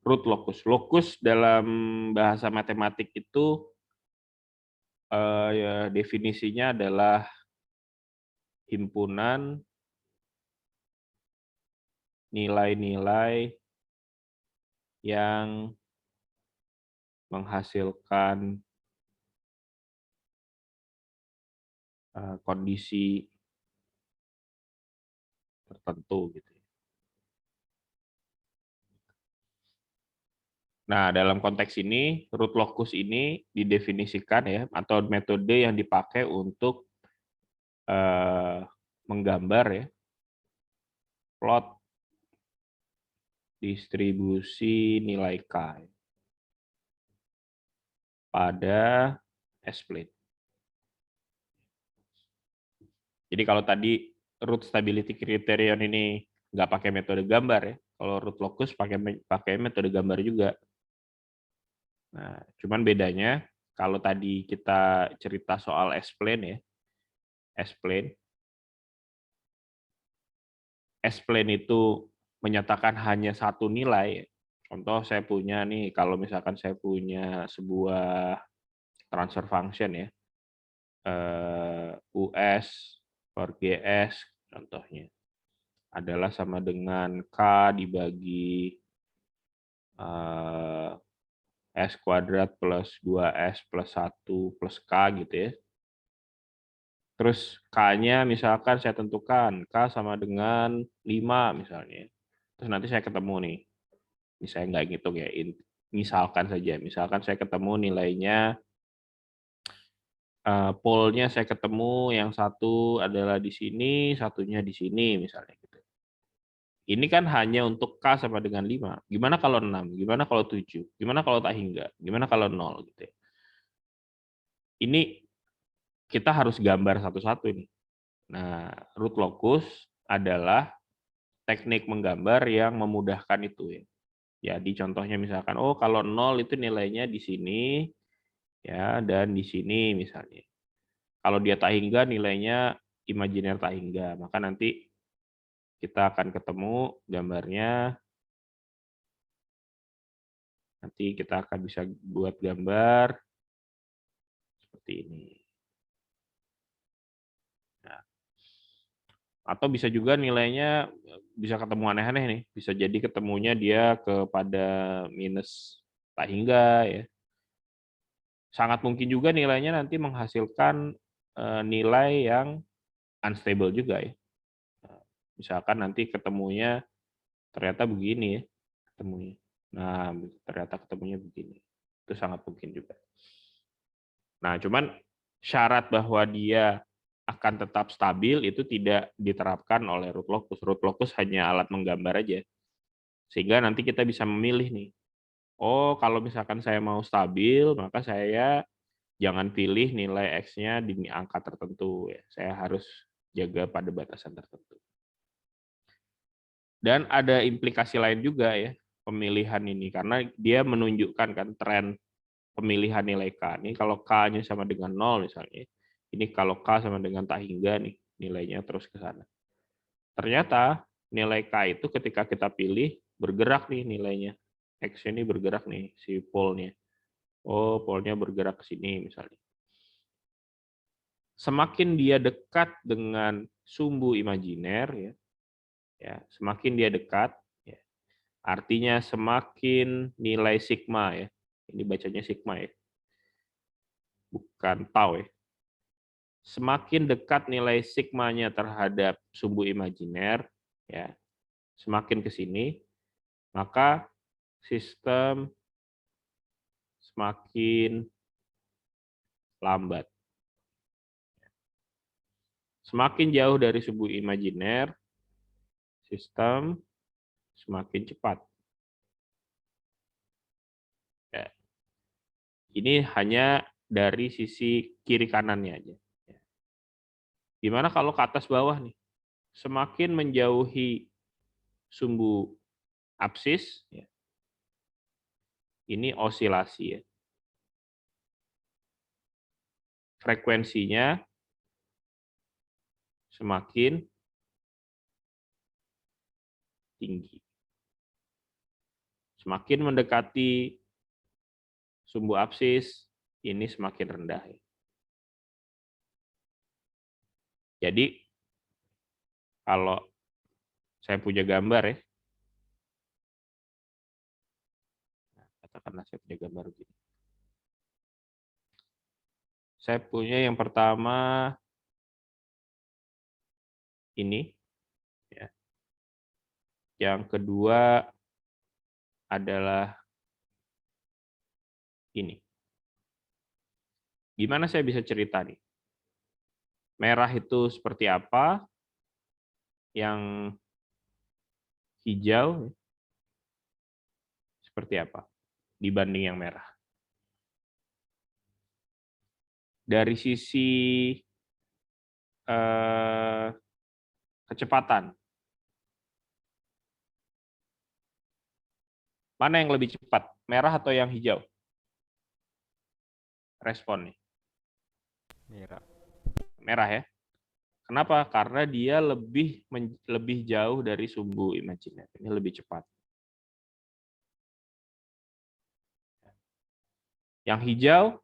Root locus. Locus dalam bahasa matematik itu ya, definisinya adalah himpunan nilai-nilai yang menghasilkan kondisi tertentu gitu. Nah, dalam konteks ini root locus ini didefinisikan ya, atau metode yang dipakai untuk menggambar ya plot distribusi nilai K pada S-plane. Jadi kalau tadi root stability criterion ini nggak pakai metode gambar ya, kalau root locus pakai metode gambar juga. Nah, cuman bedanya kalau tadi kita cerita soal S-plane ya, S-plane itu menyatakan hanya satu nilai. Contoh saya punya nih, kalau misalkan saya punya sebuah transfer function ya, US per GS contohnya adalah sama dengan K dibagi S kuadrat plus 2S plus 1 plus K gitu ya. Terus K-nya misalkan saya tentukan K sama dengan 5 misalnya. Terus nanti saya ketemu nih, misalnya nggak ngitung ya, misalkan saja, misalkan saya ketemu nilainya, polnya saya ketemu yang satu adalah di sini, satunya di sini misalnya gitu. Ini kan hanya untuk K sama dengan 5. Gimana kalau 6? Gimana kalau 7? Gimana kalau tak hingga? Gimana kalau 0 gitu ya. Ini kita harus gambar satu-satu ini. Nah, root locus adalah teknik menggambar yang memudahkan itu ya. Jadi contohnya misalkan, oh kalau 0 itu nilainya di sini ya, dan di sini misalnya. Kalau dia tak hingga nilainya imajiner tak hingga, maka nanti kita akan ketemu gambarnya. Nanti kita akan bisa buat gambar seperti ini. Atau bisa juga nilainya bisa ketemu aneh-aneh nih. Bisa jadi ketemunya dia kepada minus tak hingga ya. Sangat mungkin juga nilainya nanti menghasilkan nilai yang unstable juga ya. Misalkan nanti ketemunya ternyata begini ya, ketemunya. Nah, ternyata ketemunya begini. Itu sangat mungkin juga. Nah, cuman syarat bahwa dia akan tetap stabil itu tidak diterapkan oleh root locus. Root locus hanya alat menggambar aja. Sehingga nanti kita bisa memilih nih. Oh, kalau misalkan saya mau stabil, maka saya jangan pilih nilai X-nya di angka tertentu. Ya. Saya harus jaga pada batasan tertentu. Dan ada implikasi lain juga ya, pemilihan ini. Karena dia menunjukkan kan tren pemilihan nilai K. Ini kalau K-nya sama dengan 0 misalnya. Ini kalau K sama dengan tak hingga nih, nilainya terus ke sana. Ternyata nilai K itu ketika kita pilih, bergerak nih nilainya. X ini bergerak nih, si pole-nya. Oh, pole-nya bergerak ke sini misalnya. Semakin dia dekat dengan sumbu imajiner, ya, semakin dia dekat, ya, artinya semakin nilai sigma ya. Ini bacanya sigma ya, bukan tau ya. Semakin dekat nilai sigmanya terhadap sumbu imajiner, ya, semakin ke sini, maka sistem semakin lambat. Semakin jauh dari sumbu imajiner, sistem semakin cepat. Ya. Ini hanya dari sisi kiri kanannya aja. Gimana kalau ke atas bawah nih? Semakin menjauhi sumbu apsis, ya, ini osilasi ya. Frekuensinya semakin tinggi. Semakin mendekati sumbu apsis, ini semakin rendah. Jadi, kalau saya punya gambar ya, katakanlah saya punya gambar begini. Saya punya yang pertama ini, ya. Yang kedua adalah ini. Gimana saya bisa cerita nih? Merah itu seperti apa? Yang hijau seperti apa dibanding yang merah? Dari sisi kecepatan, mana yang lebih cepat? Merah atau yang hijau? Respon nih. Merah. Merah ya. Kenapa? Karena dia lebih jauh dari sumbu imajiner. Ini lebih cepat. Yang hijau,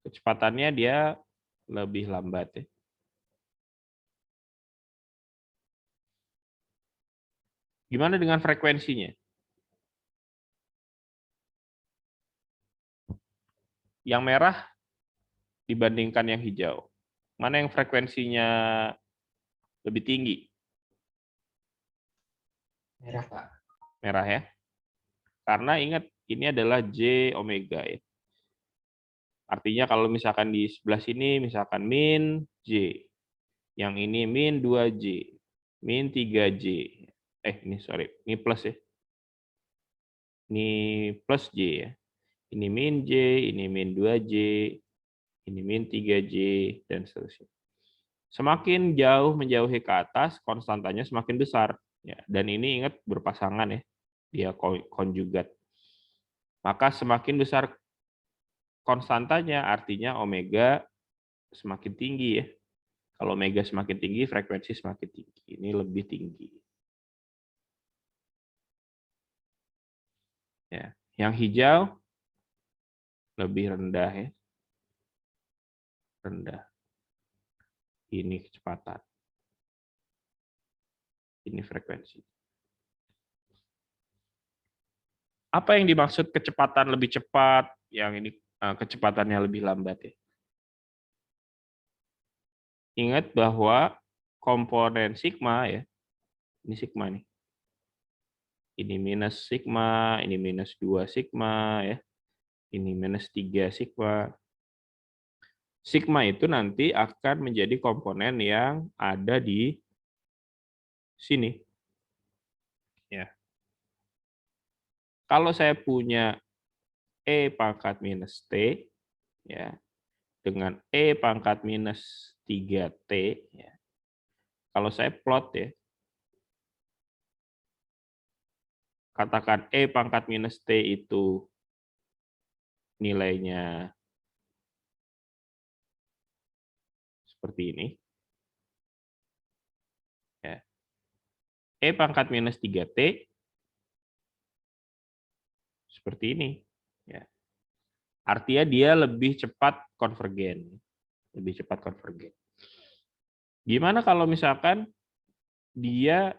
kecepatannya dia lebih lambat ya. Gimana dengan frekuensinya? Yang merah dibandingkan yang hijau. Mana yang frekuensinya lebih tinggi? Merah, Pak. Merah ya. Karena ingat, ini adalah J omega ya. Artinya kalau misalkan di sebelah sini, misalkan min J. Yang ini min 2J. Min 3J. Ini plus ya. Ini plus J ya. Ini min J, ini min 2J, ini min 3J, dan seterusnya. Semakin jauh menjauhi ke atas, konstantanya semakin besar. Ya, dan ini ingat berpasangan ya. Dia konjugat. Maka semakin besar konstantanya, artinya omega semakin tinggi ya. Kalau omega semakin tinggi, frekuensi semakin tinggi. Ini lebih tinggi. Ya, yang hijau lebih rendah ya. Rendah. Ini kecepatan. Ini frekuensi. Apa yang dimaksud kecepatan lebih cepat? Yang ini kecepatannya lebih lambat ya. Ingat bahwa komponen sigma ya, ini sigma nih. Ini minus sigma, ini minus 2 sigma ya. Ini minus 3 sigma. Sigma itu nanti akan menjadi komponen yang ada di sini. Ya. Kalau saya punya E pangkat minus T, ya, dengan E pangkat minus 3T, ya. Kalau saya plot ya, katakan E pangkat minus T itu nilainya seperti ini. Ya. E pangkat minus 3T seperti ini. Ya. Artinya dia lebih cepat konvergen. Lebih cepat konvergen. Gimana kalau misalkan dia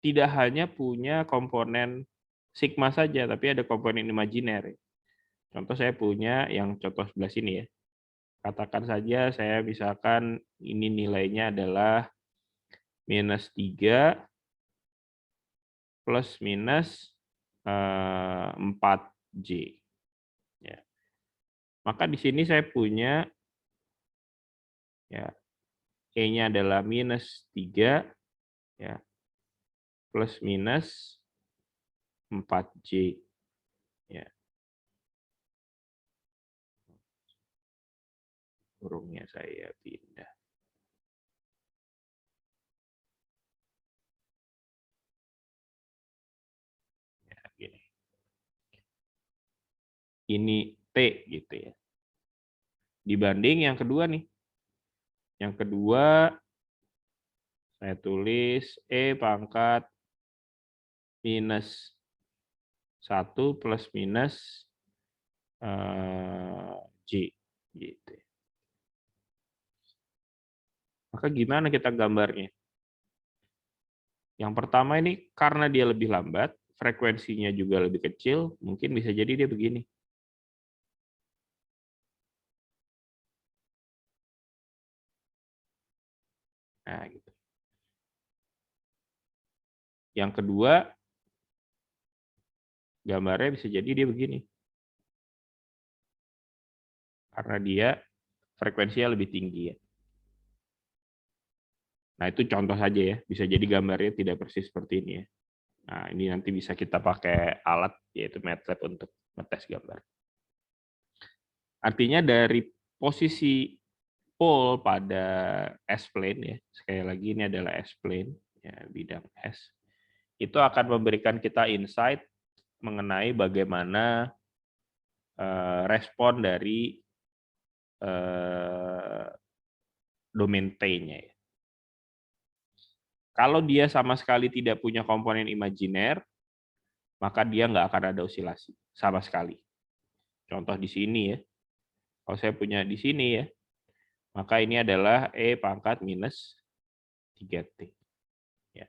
tidak hanya punya komponen sigma saja, tapi ada komponen imajiner. Contoh saya punya yang contoh sebelah sini ya. Katakan saja saya misalkan ini nilainya adalah minus 3 plus minus 4J. Ya. Maka di sini saya punya ya, E-nya adalah minus 3 ya, plus minus 4J. Ya. Burungnya saya pindah. Ya, gini. Ini T gitu ya. Dibanding yang kedua nih. Yang kedua saya tulis E pangkat minus 1 plus minus J. Gitu. Maka gimana kita gambarnya? Yang pertama ini karena dia lebih lambat, frekuensinya juga lebih kecil, mungkin bisa jadi dia begini. Nah, gitu. Yang kedua, gambarnya bisa jadi dia begini. Karena dia frekuensinya lebih tinggi ya. Nah, itu contoh saja ya. Bisa jadi gambarnya tidak persis seperti ini ya. Nah, ini nanti bisa kita pakai alat yaitu MATLAB untuk ngetes gambar. Artinya dari posisi pole pada S-plane ya. Sekali lagi ini adalah S-plane ya, bidang S. Itu akan memberikan kita insight mengenai bagaimana respon dari domain T-nya ya. Kalau dia sama sekali tidak punya komponen imajiner, maka dia nggak akan ada osilasi sama sekali. Contoh di sini ya. Kalau saya punya di sini ya, maka ini adalah E pangkat minus 3T. Ya.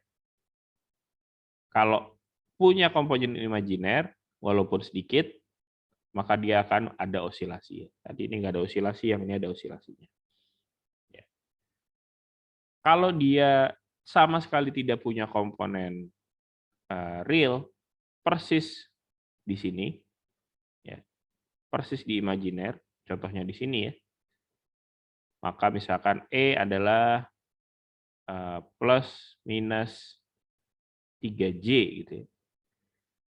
Kalau punya komponen imajiner, walaupun sedikit, maka dia akan ada osilasi. Tadi ini nggak ada osilasi, yang ini ada osilasinya. Ya. Kalau dia sama sekali tidak punya komponen real, persis di sini, ya, persis di imajiner, contohnya di sini ya. Maka misalkan E adalah plus minus 3J gitu ya.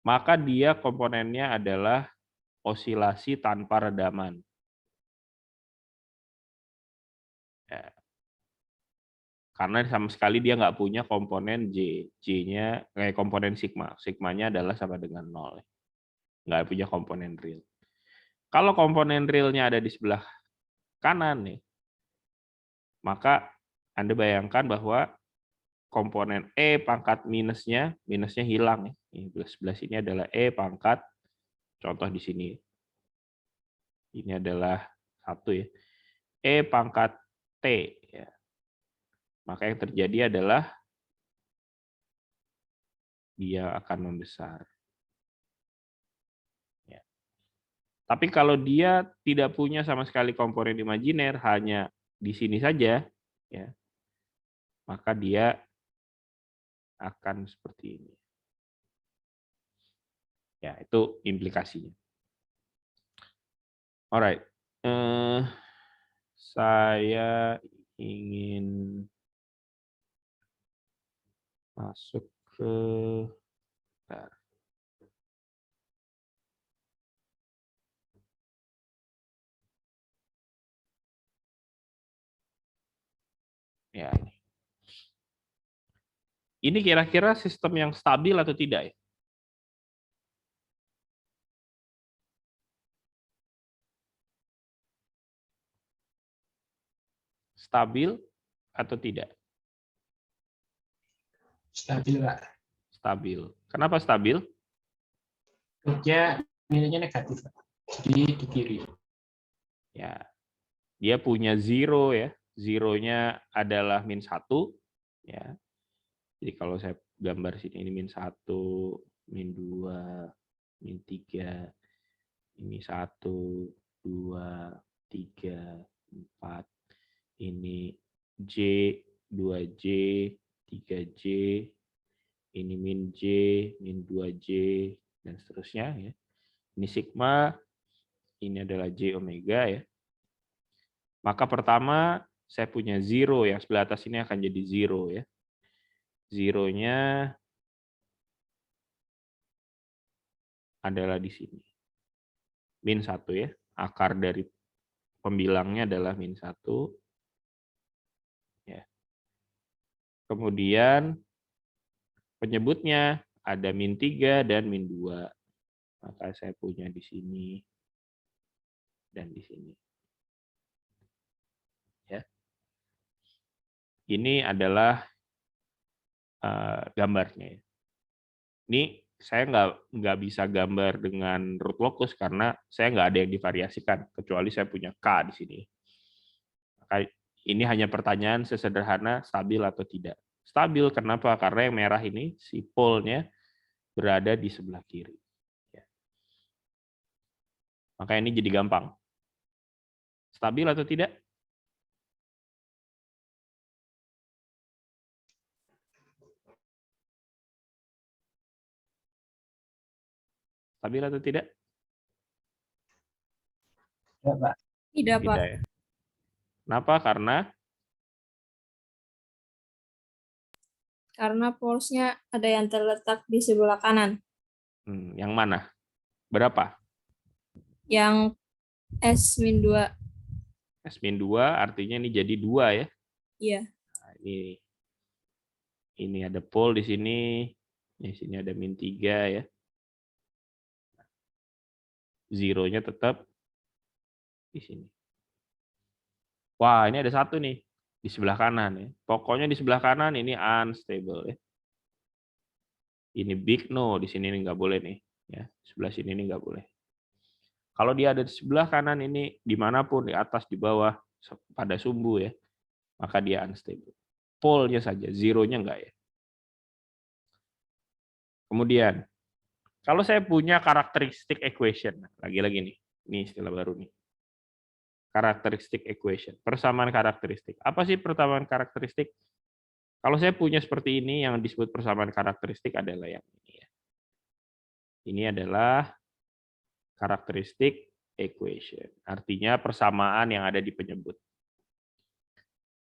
Maka dia komponennya adalah osilasi tanpa redaman. Ya. Karena sama sekali dia nggak punya komponen J. J-nya kayak komponen sigma. Sigmanya adalah sama dengan 0. Nggak punya komponen real. Kalau komponen realnya ada di sebelah kanan nih, maka Anda bayangkan bahwa komponen E pangkat minusnya hilang. Ini sebelah sini adalah E pangkat, contoh di sini. Ini adalah 1 ya. E pangkat T. Ya. Maka yang terjadi adalah dia akan membesar. Ya. Tapi kalau dia tidak punya sama sekali komponen imajiner, hanya di sini saja, ya, maka dia akan seperti ini. Ya, itu implikasinya. Alright. Saya ingin masuk ke ya ini. Ini kira-kira sistem yang stabil atau tidak ya? Stabil atau tidak? Stabil, Pak. Stabil. Kenapa stabil? Dia nilainya negatif, Pak. Jadi di kiri. Ya, dia punya zero ya. Zeronya adalah -1. Ya. Jadi kalau saya gambar sini ini -1, -2, -3, ini 1, 2, 3, 4, ini J, 2J, 3J, ini -J, -2J, dan seterusnya ya. Ini sigma, ini adalah J omega ya. Maka pertama saya punya zero, yang sebelah atas ini akan jadi zero ya. Zeronya adalah di sini. -1 ya. Akar dari pembilangnya adalah -1. Ya. Kemudian penyebutnya ada -3 dan -2. Maka saya punya di sini dan di sini. Ya. Ini adalah gambarnya. Ini saya nggak bisa gambar dengan root locus karena saya nggak ada yang divariasikan kecuali saya punya K di sini. Maka ini hanya pertanyaan sesederhana stabil atau tidak. Stabil kenapa? Karena yang merah ini si polnya berada di sebelah kiri. Ya. Maka ini jadi gampang. Stabil atau tidak? Stabil atau tidak? Ya, Pak. Tidak, Pak. Tidak ya. Kenapa? Karena polesnya ada yang terletak di sebelah kanan. Yang mana? Berapa? Yang S-2. S-2 artinya ini jadi 2 ya. Iya. Nah, ini ada pole di sini ada -3 ya. Zeronya tetap di sini. Wah, ini ada satu nih di sebelah kanan ya. Pokoknya di sebelah kanan ini unstable ya. Ini big no, di sini ini nggak boleh nih ya. Sebelah sini ini nggak boleh. Kalau dia ada di sebelah kanan ini dimanapun, di atas, di bawah, pada sumbu ya, maka dia unstable. Pole-nya saja, zero-nya enggak ya. Kemudian, kalau saya punya karakteristik equation, lagi-lagi nih, ini istilah baru nih. Karakteristik equation, persamaan karakteristik. Apa sih persamaan karakteristik? Kalau saya punya seperti ini, yang disebut persamaan karakteristik adalah yang ini ya. Ini adalah karakteristik equation, artinya persamaan yang ada di penyebut.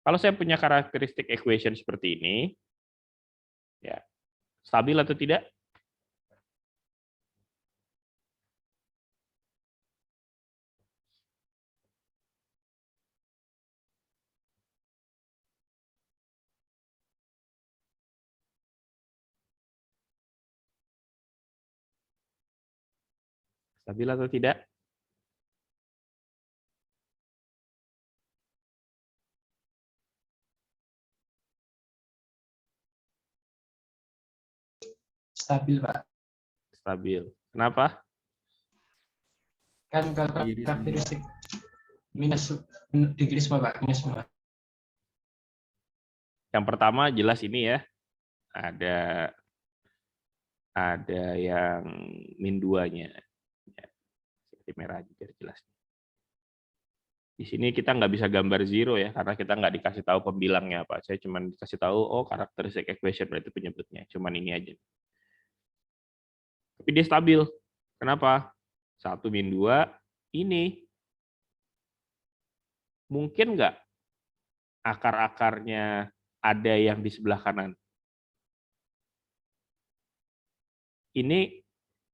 Kalau saya punya karakteristik equation seperti ini, ya, stabil atau tidak? Stabil atau tidak? Stabil, Pak. Stabil. Kenapa? Kan kalau karakteristik minus degree semua, Pak. Minus semua. Yang pertama jelas ini ya. Ada ada yang min 2-nya. Ya, seperti merah aja biar jelas. Di sini kita nggak bisa gambar zero ya, karena kita nggak dikasih tahu pembilangnya apa. Saya cuma dikasih tahu, oh karakteristik equation berarti penyebutnya. Cuman ini aja. Tapi dia stabil. Kenapa? 1 min 2 ini. Mungkin nggak akar-akarnya ada yang di sebelah kanan? Ini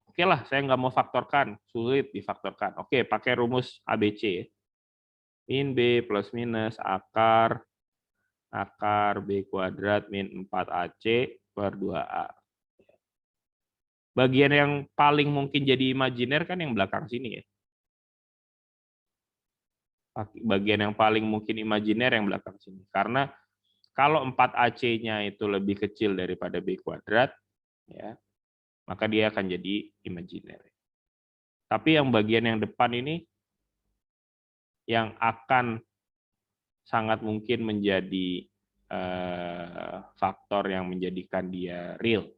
oke lah, saya nggak mau faktorkan, sulit difaktorkan. Oke, pakai rumus ABC. Min B plus minus akar B kuadrat min 4AC per 2A. Bagian yang paling mungkin jadi imajiner kan yang belakang sini ya. Bagian yang paling mungkin imajiner yang belakang sini. Karena kalau 4AC-nya itu lebih kecil daripada B kuadrat, ya, maka dia akan jadi imajiner. Tapi yang bagian yang depan ini yang akan sangat mungkin menjadi faktor yang menjadikan dia real.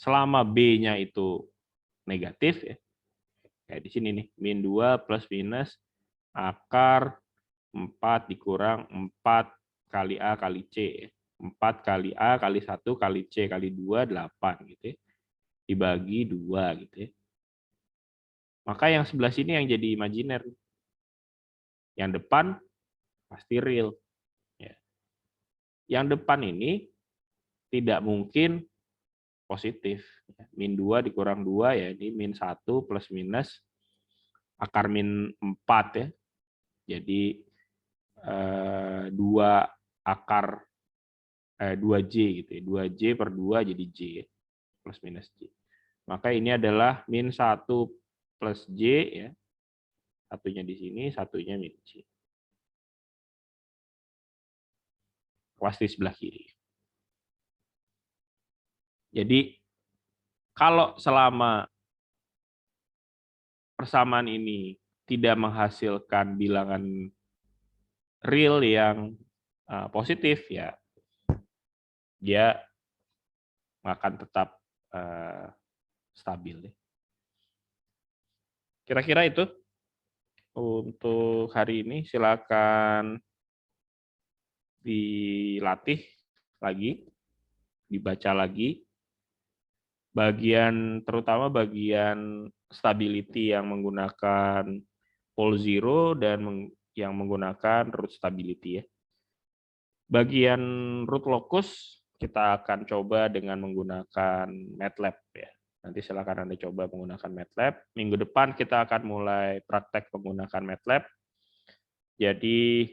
Selama B-nya itu negatif, ya, kayak di sini nih, min 2 plus minus akar 4 dikurang 4 kali A kali C. 4 kali A kali 1 kali C kali 2, 8. Gitu ya. Dibagi 2. Gitu ya. Maka yang sebelah sini yang jadi imajiner. Yang depan pasti real. Ya. Yang depan ini tidak mungkin positif. Min 2 dikurang 2, ya ini min 1 plus minus akar min 4 ya. Jadi 2 akar 2J gitu ya. 2J per 2 jadi J ya. Plus minus J. Maka ini adalah min 1 plus J ya. Satunya di sini, satunya min J. Pasti sebelah kiri. Jadi kalau selama persamaan ini tidak menghasilkan bilangan real yang positif, ya dia akan tetap stabil. Kira-kira itu untuk hari ini. Silakan dilatih lagi, dibaca lagi. Terutama bagian stability yang menggunakan pole zero dan yang menggunakan root stability ya. Bagian root locus kita akan coba dengan menggunakan MATLAB ya. Nanti silakan Anda coba menggunakan MATLAB. Minggu depan kita akan mulai praktek menggunakan MATLAB. Jadi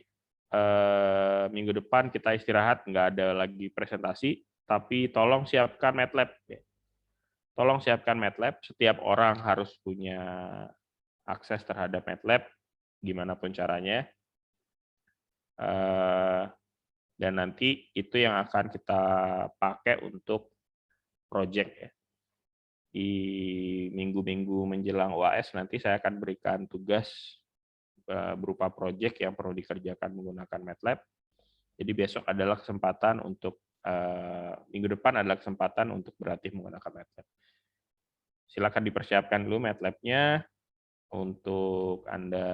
minggu depan kita istirahat, nggak ada lagi presentasi, tapi tolong siapkan MATLAB ya. Tolong siapkan MATLAB, setiap orang harus punya akses terhadap MATLAB, gimana pun caranya. Dan nanti itu yang akan kita pakai untuk project ya. Di minggu-minggu menjelang UAS nanti saya akan berikan tugas berupa project yang perlu dikerjakan menggunakan MATLAB. Jadi besok adalah kesempatan untuk, minggu depan adalah kesempatan untuk berlatih menggunakan MATLAB. Silakan dipersiapkan dulu MATLAB-nya untuk Anda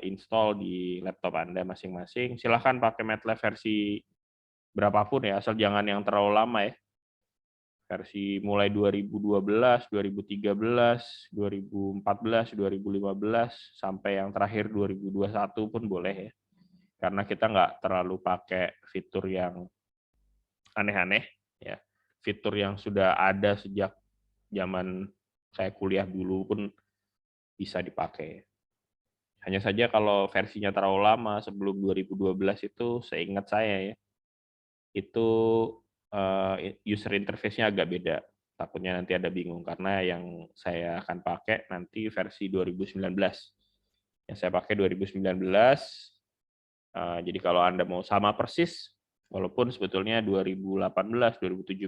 install di laptop Anda masing-masing. Silakan pakai MATLAB versi berapapun ya, asal jangan yang terlalu lama ya. Versi mulai 2012, 2013, 2014, 2015, sampai yang terakhir 2021 pun boleh ya. Karena kita nggak terlalu pakai fitur yang aneh-aneh ya. Fitur yang sudah ada sejak zaman saya kuliah dulu pun bisa dipakai. Hanya saja kalau versinya terlalu lama sebelum 2012 itu, seingat saya ya, itu user interface-nya agak beda. Takutnya nanti ada bingung karena yang saya akan pakai nanti versi 2019. Yang saya pakai 2019. Jadi kalau Anda mau sama persis, walaupun sebetulnya 2018, 2017,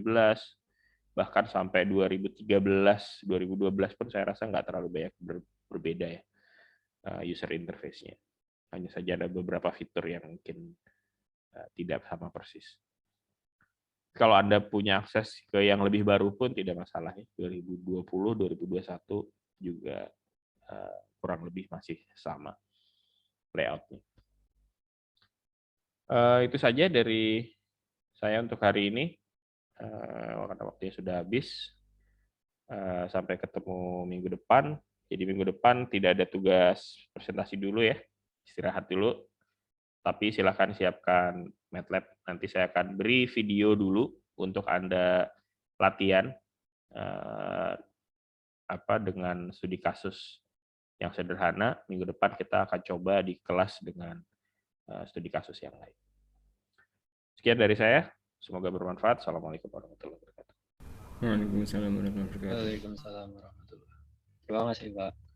bahkan sampai 2013, 2012 pun saya rasa nggak terlalu banyak berbeda ya user interface-nya. Hanya saja ada beberapa fitur yang mungkin tidak sama persis. kalau Anda punya akses ke yang lebih baru pun tidak masalah ya. 2020, 2021 juga kurang lebih masih sama layoutnya. Itu saja dari saya untuk hari ini. Karena waktunya sudah habis. Sampai ketemu minggu depan. Jadi minggu depan tidak ada tugas presentasi dulu ya. Istirahat dulu. Tapi silakan siapkan MATLAB. Nanti saya akan beri video dulu untuk Anda latihan dengan studi kasus yang sederhana. Minggu depan kita akan coba di kelas dengan studi kasus yang lain. Sekian dari saya. Semoga bermanfaat. Assalamualaikum warahmatullahi wabarakatuh. Waalaikumsalam warahmatullahi wabarakatuh. Waalaikumsalam warahmatullahi wabarakatuh. Terima kasih, Pak.